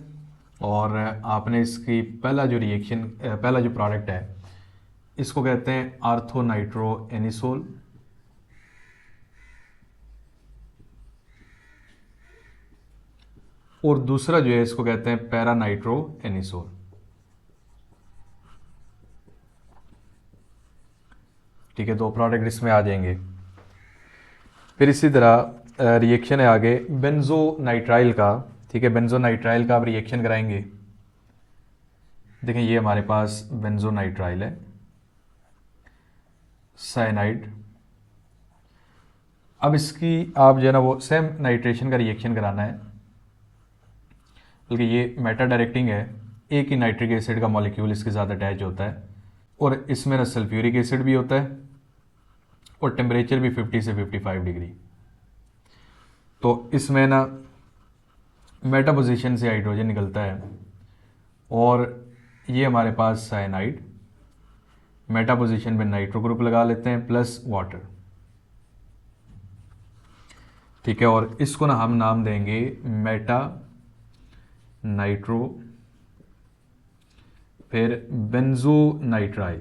और आपने इसकी पहला जो रिएक्शन पहला जो प्रोडक्ट है इसको कहते हैं आर्थो नाइट्रो एनिसोल, और दूसरा जो है इसको कहते हैं पैरा नाइट्रो एनिसोल। ठीक है, 2 प्रोडक्ट इसमें आ जाएंगे। फिर इसी तरह रिएक्शन है आगे बेंजोनाइट्राइल का। ठीक है, बेंजोनाइट्राइल का आप रिएक्शन कराएंगे। देखें ये हमारे पास बेंजोनाइट्राइल है, साइनाइड। अब इसकी आप जो है ना वो सेम नाइट्रेशन का रिएक्शन कराना है, बल्कि ये मेटा डायरेक्टिंग है। एक ही नाइट्रिक एसिड का मॉलिक्यूल इसके साथ अटैच होता है और इसमें ना सल्फ्यूरिक एसिड भी होता है और टेम्परेचर भी 50 से 55 डिग्री। तो इसमें ना मेटा पोजीशन से हाइड्रोजन निकलता है और ये हमारे पास साइनाइड, मेटा पोजीशन में नाइट्रो ग्रुप लगा लेते हैं प्लस वाटर। ठीक है, और इसको ना हम नाम देंगे मेटा नाइट्रो, फिर बेंजोनाइट्राइल।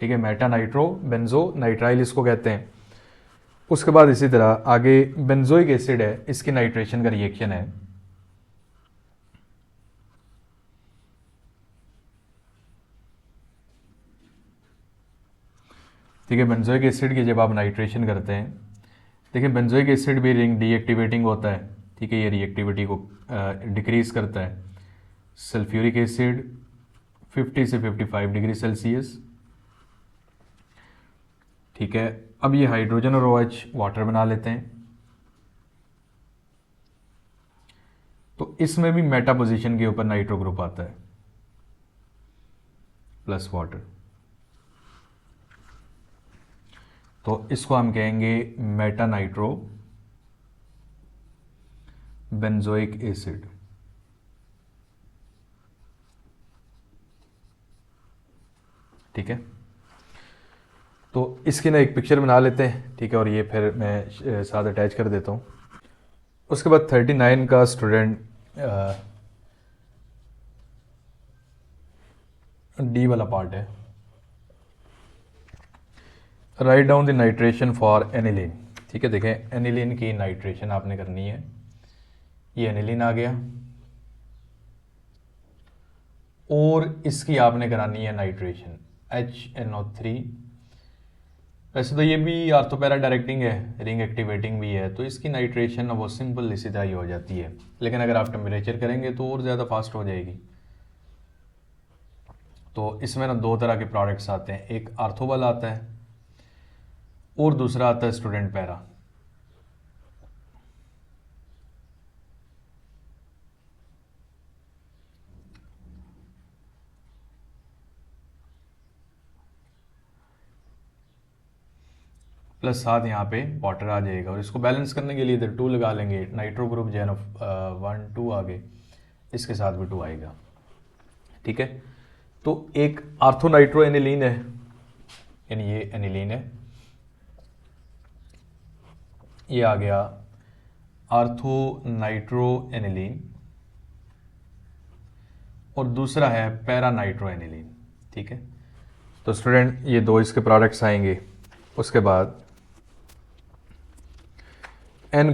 ठीक है, मेटा नाइट्रो बेंजोनाइट्राइल इसको कहते हैं। उसके बाद इसी तरह आगे बेंजोइक एसिड है, इसकी नाइट्रेशन का रिएक्शन है। ठीक है, बेंजोइक एसिड की जब आप नाइट्रेशन करते हैं, देखिए बेंजोइक एसिड भी रिंग डीएक्टिवेटिंग होता है। ठीक है, ये रिएक्टिविटी को डिक्रीज करता है। सल्फ्यूरिक एसिड 50 से 55 डिग्री सेल्सियस। ठीक है, अब ये हाइड्रोजन और OH वाटर बना लेते हैं। तो इसमें भी मेटा पोजीशन के ऊपर नाइट्रो ग्रुप आता है प्लस वाटर। तो इसको हम कहेंगे मेटा नाइट्रो बेंजोइक एसिड। ठीक है, तो इसकी ना एक पिक्चर बना लेते हैं। ठीक है, और ये फिर मैं साथ अटैच कर देता हूँ। उसके बाद 39 का स्टूडेंट डी वाला पार्ट है, write down the nitration for aniline. ठीक है, देखें एनिलीन की नाइट्रेशन आपने करनी है। ये एनिलीन आ गया और इसकी आपने करानी है नाइट्रेशन HNO3। वैसे तो ये भी आर्थोपैरा डायरेक्टिंग है, रिंग एक्टिवेटिंग भी है, तो इसकी नाइट्रेशन वो सिंपल इसी तरह ही हो जाती है। लेकिन अगर आप टेम्परेचर करेंगे तो और ज़्यादा फास्ट हो जाएगी। तो इसमें ना 2 तरह के प्रोडक्ट्स आते हैं, एक आर्थो वाला आता है और दूसरा आता है स्टूडेंट पैरा। प्लस साथ यहाँ पे वाटर आ जाएगा और इसको बैलेंस करने के लिए इधर 2 लगा लेंगे। नाइट्रो ग्रुप जो है ना 1 2 आगे, इसके साथ भी 2 आएगा। ठीक है, तो एक आर्थो नाइट्रो एनिलीन है, यानी ये एनिलीन है, ये आ गया आर्थो नाइट्रो एनिलीन, और दूसरा है पैरा नाइट्रो एनिलीन। ठीक है, तो स्टूडेंट ये 2 इसके प्रोडक्ट्स आएंगे। उसके बाद N,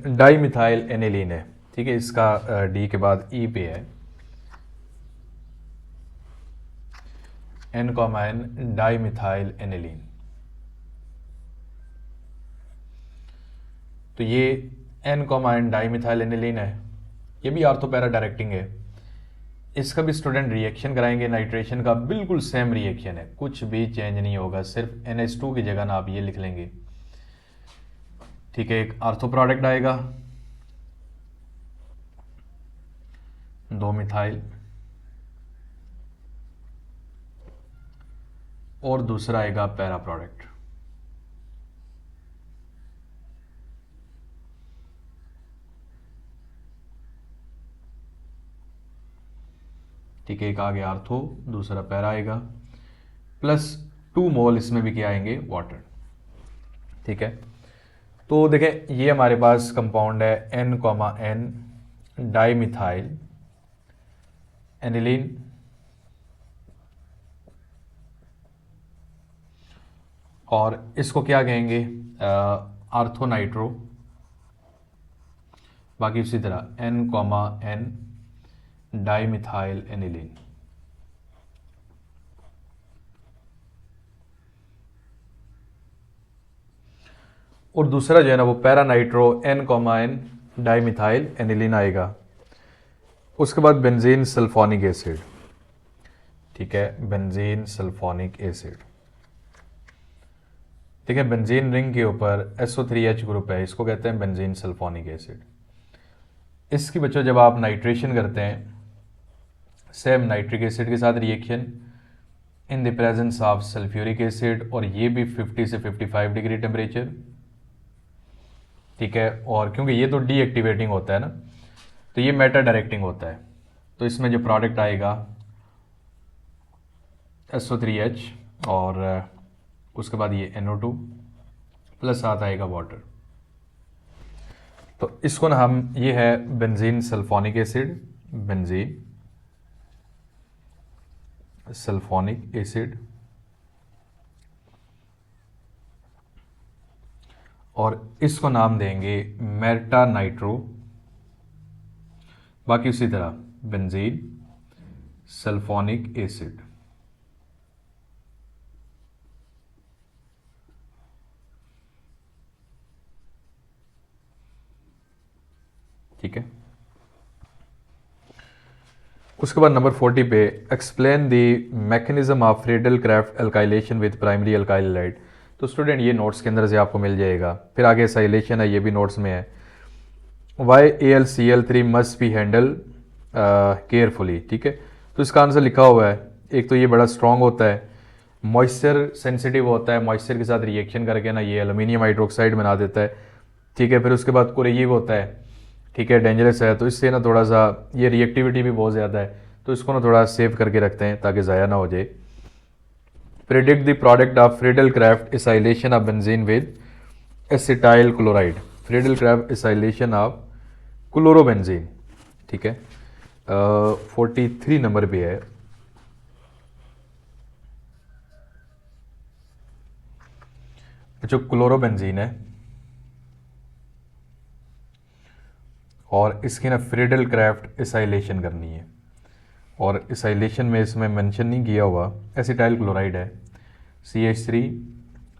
डाई मिथाइल एनिलीन है। ठीक है, इसका डी के बाद ई पे है। N, di methyl aniline. तो ये N, डाई मिथाइल एनिलीन है, ये भी आर्थोपैरा डायरेक्टिंग है। इसका भी स्टूडेंट रिएक्शन कराएंगे, नाइट्रेशन का बिल्कुल सेम रिएक्शन है, कुछ भी चेंज नहीं होगा, सिर्फ NH2 की जगह ना आप ये लिख लेंगे। ठीक है, एक आर्थो प्रोडक्ट आएगा 2 मिथाइल और दूसरा आएगा पैरा प्रोडक्ट। ठीक है, एक आ गया आर्थो, दूसरा पैरा आएगा, प्लस 2 मोल इसमें भी क्या आएंगे, वाटर। ठीक है, तो देखें ये हमारे पास कंपाउंड है N, डाई मिथाइल एनिलीन, और इसको क्या कहेंगे, आर्थो नाइट्रो। बाकी उसी तरह N, डाई मिथाइल एनिलीन। और दूसरा जो है ना वो para nitro N, dimethyl aniline आएगा। उसके बाद बेंजीन सल्फोनिक एसिड, ठीक है, बेंजीन सल्फोनिक एसिड। ठीक है, बेंजीन रिंग के ऊपर SO3H ग्रुप है, इसको कहते हैं बेंजीन सल्फोनिक एसिड। इसकी बच्चों जब आप नाइट्रेशन करते हैं सेम नाइट्रिक एसिड के साथ reaction in the presence of sulphuric acid, और ये भी 50 से 55 डिग्री टेम्परेचर, ठीक है। और क्योंकि ये तो डीएक्टिवेटिंग होता है ना, तो ये मेटा डायरेक्टिंग होता है, तो इसमें जो प्रोडक्ट आएगा SO3H और उसके बाद ये NO2 प्लस साथ आएगा वाटर। तो इसको ना हम, ये है benzene sulphonic acid, benzene sulphonic acid, और इसको नाम देंगे मेटा नाइट्रो, बाकी उसी तरह बेंजीन सल्फोनिक एसिड। ठीक है, उसके बाद नंबर 40 पे explain the mechanism of Friedel Crafts alkylation with primary alkyl halide. तो स्टूडेंट ये नोट्स के अंदर से आपको मिल जाएगा। फिर आगे एसाइलेशन है, ये भी नोट्स में है। Why AlCl3 must be handle carefully, ठीक है। तो इसका आंसर लिखा हुआ है, एक तो ये बड़ा स्ट्रॉन्ग होता है, मॉइस्चर सेंसिटिव होता है, मॉइस्चर के साथ रिएक्शन करके ना ये एल्यूमिनियम हाइड्रोक्साइड बना देता है, ठीक है। फिर उसके बाद कोरेजिव होता है, ठीक है, डेंजरस है, तो इससे ना थोड़ा सा ये रिएक्टिविटी भी बहुत ज़्यादा है, तो इसको ना थोड़ा सेव करके रखते हैं ताकि ज़ाया ना हो जाए। Predict the product of Friedel Crafts acylation of benzene with acetyl chloride, Friedel Crafts acylation of chlorobenzene, ठीक है। 43 नंबर पे है। जो क्लोरोबेंजीन है और इसकी ना फ्रीडल क्राफ्ट एसाइलेशन करनी है, और एसाइलेशन में इसमें मेंशन नहीं किया हुआ, एसिटाइल क्लोराइड है, CH3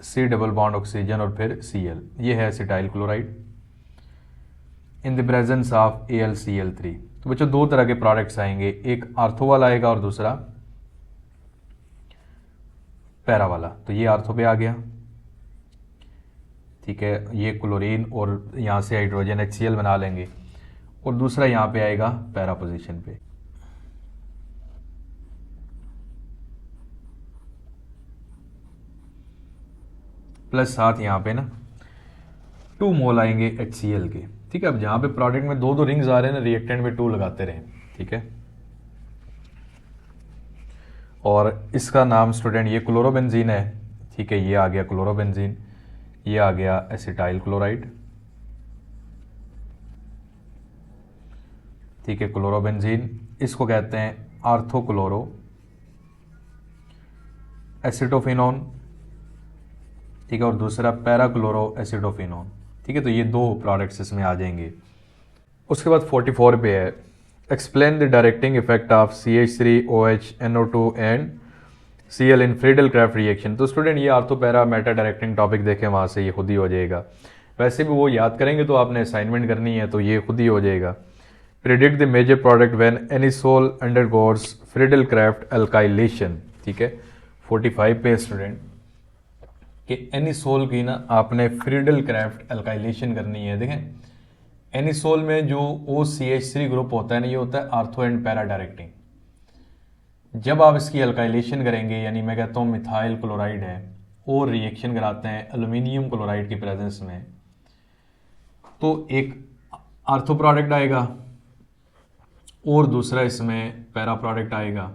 C double bond oxygen और फिर Cl, ये है acetyl chloride in the presence of AlCl3। तो बच्चों दो तरह के प्रोडक्ट्स आएंगे, एक आर्थो वाला आएगा और दूसरा पैरा वाला। तो ये आर्थो पे आ गया, ठीक है, ये क्लोरीन और यहाँ से हाइड्रोजन HCl बना लेंगे, और दूसरा यहाँ पे आएगा पैरा पोजीशन पे। प्लस साथ यहाँ पे ना 2 मोल आएंगे HCl के, ठीक है। अब जहाँ पे प्रोडक्ट में दो रिंग्स आ रहे हैं ना, रिएक्टेंट में 2 लगाते रहें, ठीक है। और इसका नाम स्टूडेंट ये क्लोरोबेंजीन है, ठीक है, ये आ गया क्लोरोबेंजीन, ये आ गया एसिटाइल क्लोराइड, ठीक है, क्लोरोबेंजीन। इसको कहते हैं आर्थोक्लोरो एसिटोफिनोन, ठीक है, और दूसरा पैराक्लोरो एसिटोफिनोन, ठीक है। तो ये 2 प्रोडक्ट्स इसमें आ जाएंगे। उसके बाद 44 पे है explain the directing effect of CH3OH NO2 and Cl in Friedel craft reaction. तो स्टूडेंट ये ortho para Meta directing topic देखें, वहाँ से ये खुद ही हो जाएगा। वैसे भी वो याद करेंगे तो आपने असाइनमेंट करनी है, तो ये खुद ही हो जाएगा। Predict the major product when anisole undergoes Friedel Crafts alkylation, ठीक है। 45 पे स्टूडेंट कि एनिसोल की ना आपने फ्रीडल क्राफ्ट अल्काइलेशन करनी है। देखें एनिसोल में जो OCH3 ग्रुप होता है ना, ये होता है आर्थो एंड पैरा डायरेक्टिंग। जब आप इसकी अल्काइलेशन करेंगे, यानी मैं कहता हूँ मिथाइल क्लोराइड है और रिएक्शन कराते हैं एल्यूमिनियम क्लोराइड की प्रेजेंस में, तो एक आर्थो प्रोडक्ट आएगा और दूसरा इसमें पैरा प्रोडक्ट आएगा।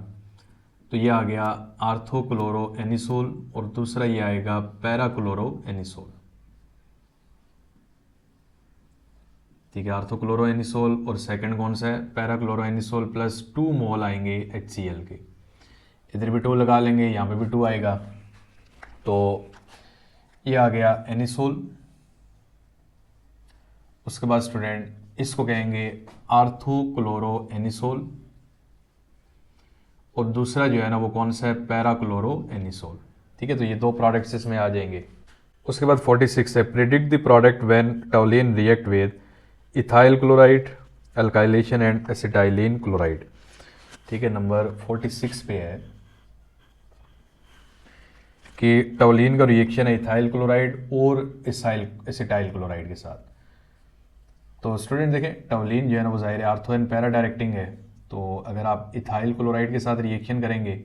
तो ये आ गया आर्थो क्लोरो एनिसोल और दूसरा ये आएगा पैरा क्लोरो एनिसोल, ठीक है। आर्थो क्लोरो एनिसोल और सेकंड कौन सा है, पैरा क्लोरो एनिसोल, प्लस 2 मोल आएंगे HCl के। इधर भी 2 लगा लेंगे, यहाँ पे भी 2 आएगा, तो ये आ गया एनिसोल। उसके बाद स्टूडेंट इसको कहेंगे आर्थो क्लोरो एनिसोल, और दूसरा जो है ना वो कौन सा है, पैरा क्लोरो एनिसोल, ठीक है। तो ये 2 प्रोडक्ट्स इसमें आ जाएंगे। उसके बाद 46 है predict the product when टॉलिन react with ethyl chloride, alkylation and acetylene chloride. ठीक है, नंबर 46 पे है कि टॉलिन का रिएक्शन है इथाइल क्लोराइड और एसिटाइल क्लोराइड के साथ। तो स्टूडेंट देखें, टॉलिन जो है ना वो ज़ाहिर आर्थो एंड पैरा डायरेक्टिंग है, तो अगर आप इथाइल क्लोराइड के साथ रिएक्शन करेंगे,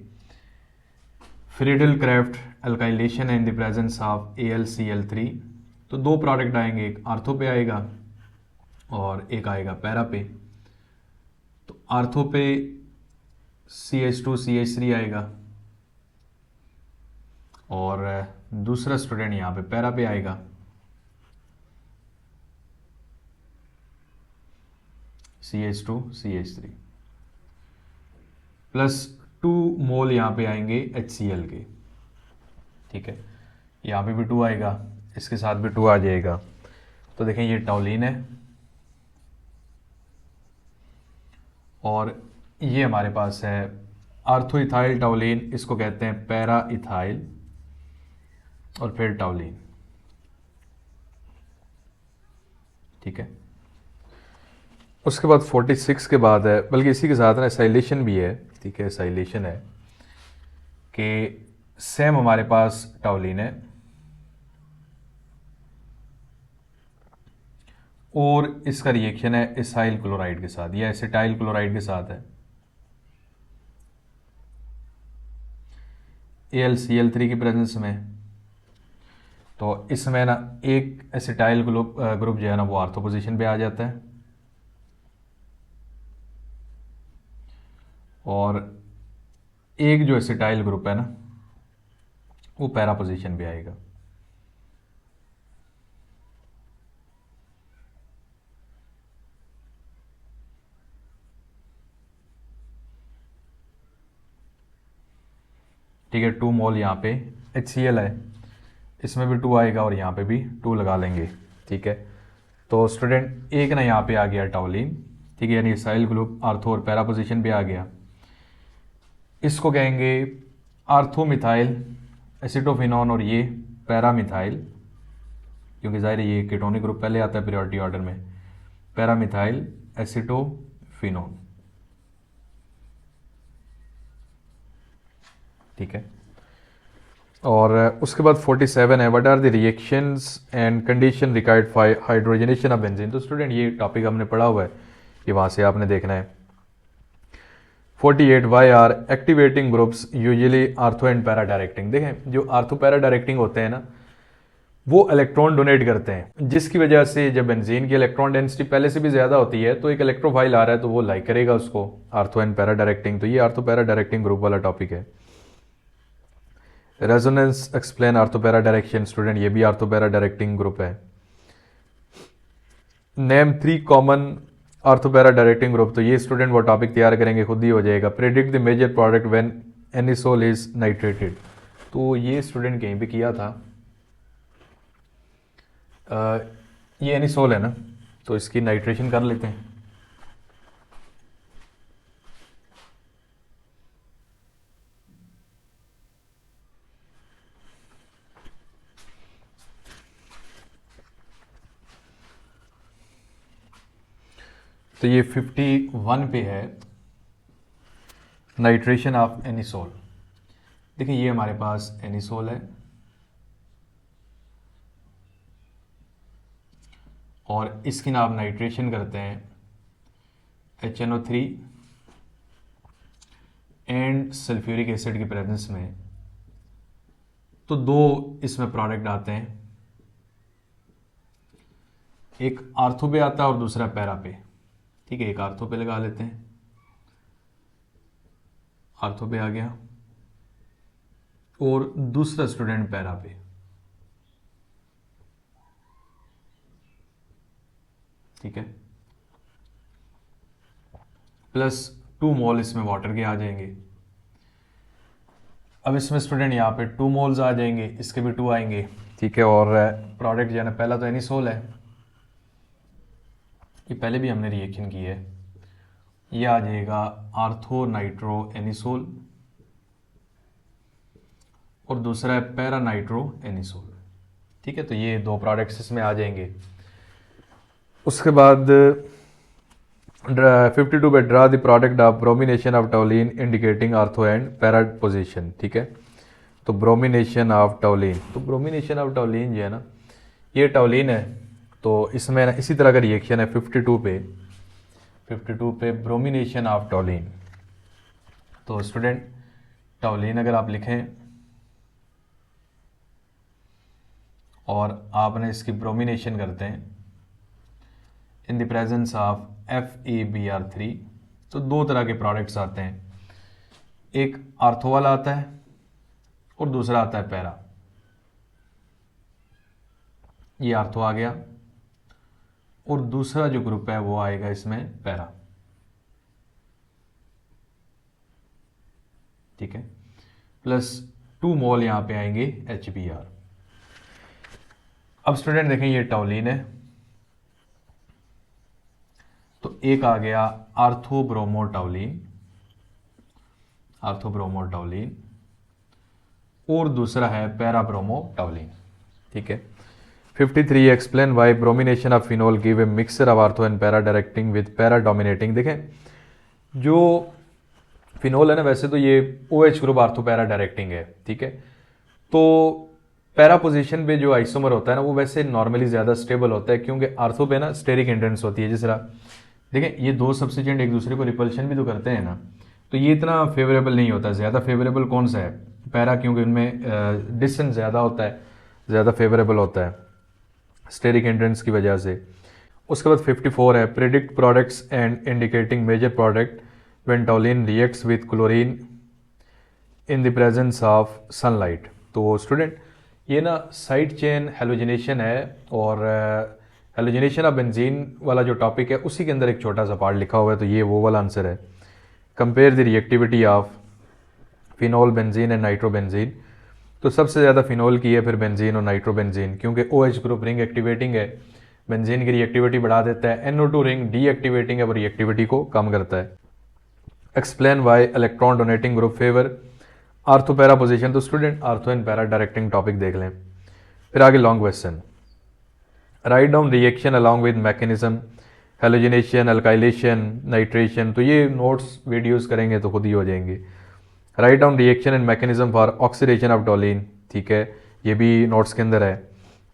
Friedel Crafts alkylation in the presence of AlCl3, तो दो प्रोडक्ट आएंगे, एक आर्थो पे आएगा और एक आएगा पैरा पे। तो आर्थो पे CH2CH3 आएगा और दूसरा स्टूडेंट यहाँ पे पैरा पे आएगा CH2CH3 प्लस 2 मोल यहाँ पे आएंगे HCl के। ठीक है, यहाँ पे भी 2 आएगा, इसके साथ भी 2 आ जाएगा। तो देखें ये टॉलिन है और ये हमारे पास है आर्थो इथाइल टॉलिन, इसको कहते हैं पैरा इथाइल और फिर टॉलिन। ठीक है, उसके बाद 46 के बाद है, बल्कि इसी के साथ ना एसाइलेशन भी है। ठीक है, एसाइलेशन है कि सेम हमारे पास टॉलिन है और इसका रिएक्शन है इथाइल क्लोराइड के साथ या एसिटाइल क्लोराइड के साथ है, AlCl3 की प्रेजेंस में। तो इसमें ना एक एसिटाइल ग्रुप जो है ना वो आर्थो पोजीशन पे आ जाता है और एक जो एसिटाइल ग्रुप है ना वो पैरा पोजीशन पे आएगा। ठीक है, 2 मोल यहाँ पे HCl है, इसमें भी 2 आएगा और यहाँ पे भी 2 लगा लेंगे। ठीक है, तो स्टूडेंट एक ना यहाँ पे आ गया टॉलिन। ठीक है, यानी इथाइल ग्रुप आर्थो और पैरा पोजीशन पे आ गया। इसको कहेंगे आर्थोमिथाइल एसिटोफिनॉन और ये पैरामिथाइल, क्योंकि ज़ाहिर है ये कीटोनिक ग्रुप पहले आता है प्रायोरिटी ऑर्डर में, पैरामिथाइल एसिटोफिनॉन। ठीक है, और उसके बाद 47 है what are the reactions and condition required for hydrogenation of benzene. तो स्टूडेंट ये टॉपिक हमने पढ़ा हुआ है, ये वहाँ से आपने देखना है। 48 why are activating groups usually ortho and para directing. देखें, जो आर्थो पैरा डायरेक्टिंग होते हैं ना वो इलेक्ट्रॉन डोनेट करते हैं, जिसकी वजह से जब बेंजीन की इलेक्ट्रॉन डेंसिटी पहले से भी ज़्यादा होती है तो एक इलेक्ट्रोफाइल आ रहा है तो वो लाइक करेगा उसको, आर्थो एंड पैरा डायरेक्टिंग। तो ये आर्थो पैरा डायरेक्टिंग ग्रुप वाला टॉपिक है। Resonance explain ortho para direction, student ये भी आर्थो पैरा डायरेक्टिंग ग्रुप है। Name 3 common ortho para directing group, तो ये स्टूडेंट वो टॉपिक तैयार करेंगे, खुद ही हो जाएगा। Predict the major product when anisole is nitrated, तो ये स्टूडेंट कहीं पे किया था। ये एनिसोल है ना, तो इसकी नाइट्रेशन कर लेते हैं। तो ये 51 पे है नाइट्रेशन ऑफ एनिसोल। देखिए ये हमारे पास एनिसोल है और इसकी ना आप नाइट्रेशन करते हैं HNO3 एंड सल्फ्यूरिक एसिड की प्रेजेंस में, तो दो इसमें प्रोडक्ट आते हैं, एक आर्थो पे आता है और दूसरा पैरा पे। ठीक है, एक आर्थो पे लगा लेते हैं, आर्थो पे आ गया और दूसरा स्टूडेंट पैरा पे। ठीक है, प्लस 2 मोल इसमें वाटर के आ जाएंगे। अब इसमें स्टूडेंट यहाँ पे 2 मोल्स आ जाएंगे, इसके भी 2 आएंगे। ठीक है, और प्रोडक्ट जो है ना पहला तो एनिसोल है, ये पहले भी हमने रिएक्शन की है, ये आ जाएगा आर्थो नाइट्रो एनिसोल और दूसरा है पैरा नाइट्रो एनिसोल। ठीक है, तो ये दो प्रोडक्ट्स इसमें आ जाएंगे। उसके बाद 52 पे draw the product of bromination of टॉलिन indicating ortho and para position. ठीक है, तो ब्रोमिनेशन ऑफ टॉलिन, तो ब्रोमिनेशन ऑफ टॉलिन जो है ना, ये टॉलिन है, तो इसमें ना इसी तरह का रिएक्शन है 52 पे ब्रोमिनेशन ऑफ टॉलिन। तो स्टूडेंट टॉलिन अगर आप लिखें और आपने इसकी ब्रोमिनेशन करते हैं इन द प्रेजेंस ऑफ FeBr3, तो दो तरह के प्रोडक्ट्स आते हैं, एक आर्थो वाला आता है और दूसरा आता है पैरा। ये आर्थो आ गया और दूसरा जो ग्रुप है वो आएगा इसमें पैरा। ठीक है, प्लस 2 मोल यहां पे आएंगे HBr। अब स्टूडेंट देखें ये टॉलिन है, तो एक आ गया आर्थोब्रोमोटॉलिन और दूसरा है पैराब्रोमोटॉलिन। ठीक है, 53 explain why bromination of phenol give a mixture of ortho and para directing with para dominating. देखें जो फिनोल है ना, वैसे तो ये OH group ortho para directing है। ठीक है, तो पैरा पोजीशन पे जो आइसोमर होता है ना, वो वैसे नॉर्मली ज़्यादा स्टेबल होता है, क्योंकि आर्थो पे ना स्टेरिक हिंड्रेंस होती है। जिस तरह देखें ये दो सब्स्टिट्यूएंट एक दूसरे को रिपल्शन भी तो करते हैं ना, तो ये इतना फेवरेबल नहीं होता। ज़्यादा फेवरेबल कौन सा है? पैरा, क्योंकि उनमें डिस्टेंस ज़्यादा होता है, ज़्यादा फेवरेबल होता है स्टेरिक हिंड्रेंस की वजह से। उसके बाद 54 है predict products and indicating major product when toluene reacts with chlorine in the presence of sunlight. तो स्टूडेंट ये ना साइड चेन हेलोजिनेशन है, और हेलोजिनेशन ऑफ बेंजीन वाला जो टॉपिक है उसी के अंदर एक छोटा सा पार्ट लिखा हुआ है, तो ये वो वाला आंसर है। Compare the reactivity of phenol benzene and nitrobenzene. तो सबसे ज़्यादा फिनोल की है, फिर बेंजीन और नाइट्रोबेंजीन, क्योंकि OH ग्रुप रिंग एक्टिवेटिंग है, बेंजीन की रिएक्टिविटी बढ़ा देता है, NO2 रिंग डी एक्टिवेटिंग है, वो रिएक्टिविटी को कम करता है। Explain why electron donating group favour ortho para position. तो student ortho and para directing topic देख लें। फिर आगे long question, write down reaction along with mechanism halogenation, alkylation, nitration. तो ये नोट्स वीडियोस करेंगे तो खुद ही हो जाएंगे। Right down reaction and mechanism for oxidation of टॉलिन। ठीक है, ये भी नोट्स के अंदर है।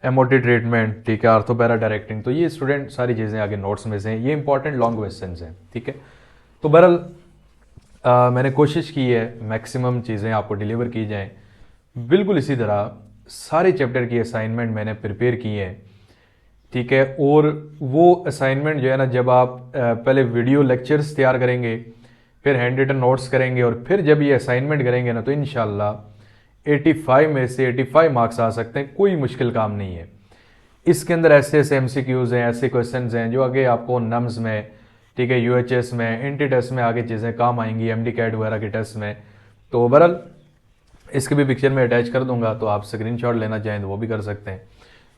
एमओटी ट्रीटमेंट, ठीक है, आर्थो पैरा डायरेक्टिंग। तो ये स्टूडेंट सारी चीज़ें आगे नोट्स में से हैं, ये इंपॉर्टेंट लॉन्ग क्वेश्चन हैं। ठीक है, तो बहरहाल मैंने कोशिश की है मैक्सिमम चीज़ें आपको डिलीवर की जाएँ। बिल्कुल इसी तरह सारे चैप्टर की असाइनमेंट मैंने प्रिपेयर की है। ठीक है, और वो असाइनमेंट जो है ना, जब आप पहले वीडियो लेक्चर्स तैयार करेंगे, फिर हैंड रिटन नोट्स करेंगे, और फिर जब ये असाइनमेंट करेंगे ना, तो इंशाल्लाह 85 में से 85 मार्क्स आ सकते हैं। कोई मुश्किल काम नहीं है। इसके अंदर ऐसे ऐसे MCQs हैं, ऐसे क्वेश्चंस हैं जो आगे आपको नम्स में, ठीक है, UHS में, इंटी टेस्ट में आगे चीज़ें काम आएंगी, MD कैट वगैरह के टेस्ट में। तो बहरहाल इसके भी पिक्चर में अटैच कर दूंगा, तो आप स्क्रीनशॉट लेना चाहें तो वो भी कर सकते हैं।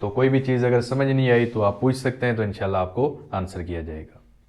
तो कोई भी चीज़ अगर समझ नहीं आई तो आप पूछ सकते हैं, तो इंशाल्लाह आपको आंसर किया जाएगा।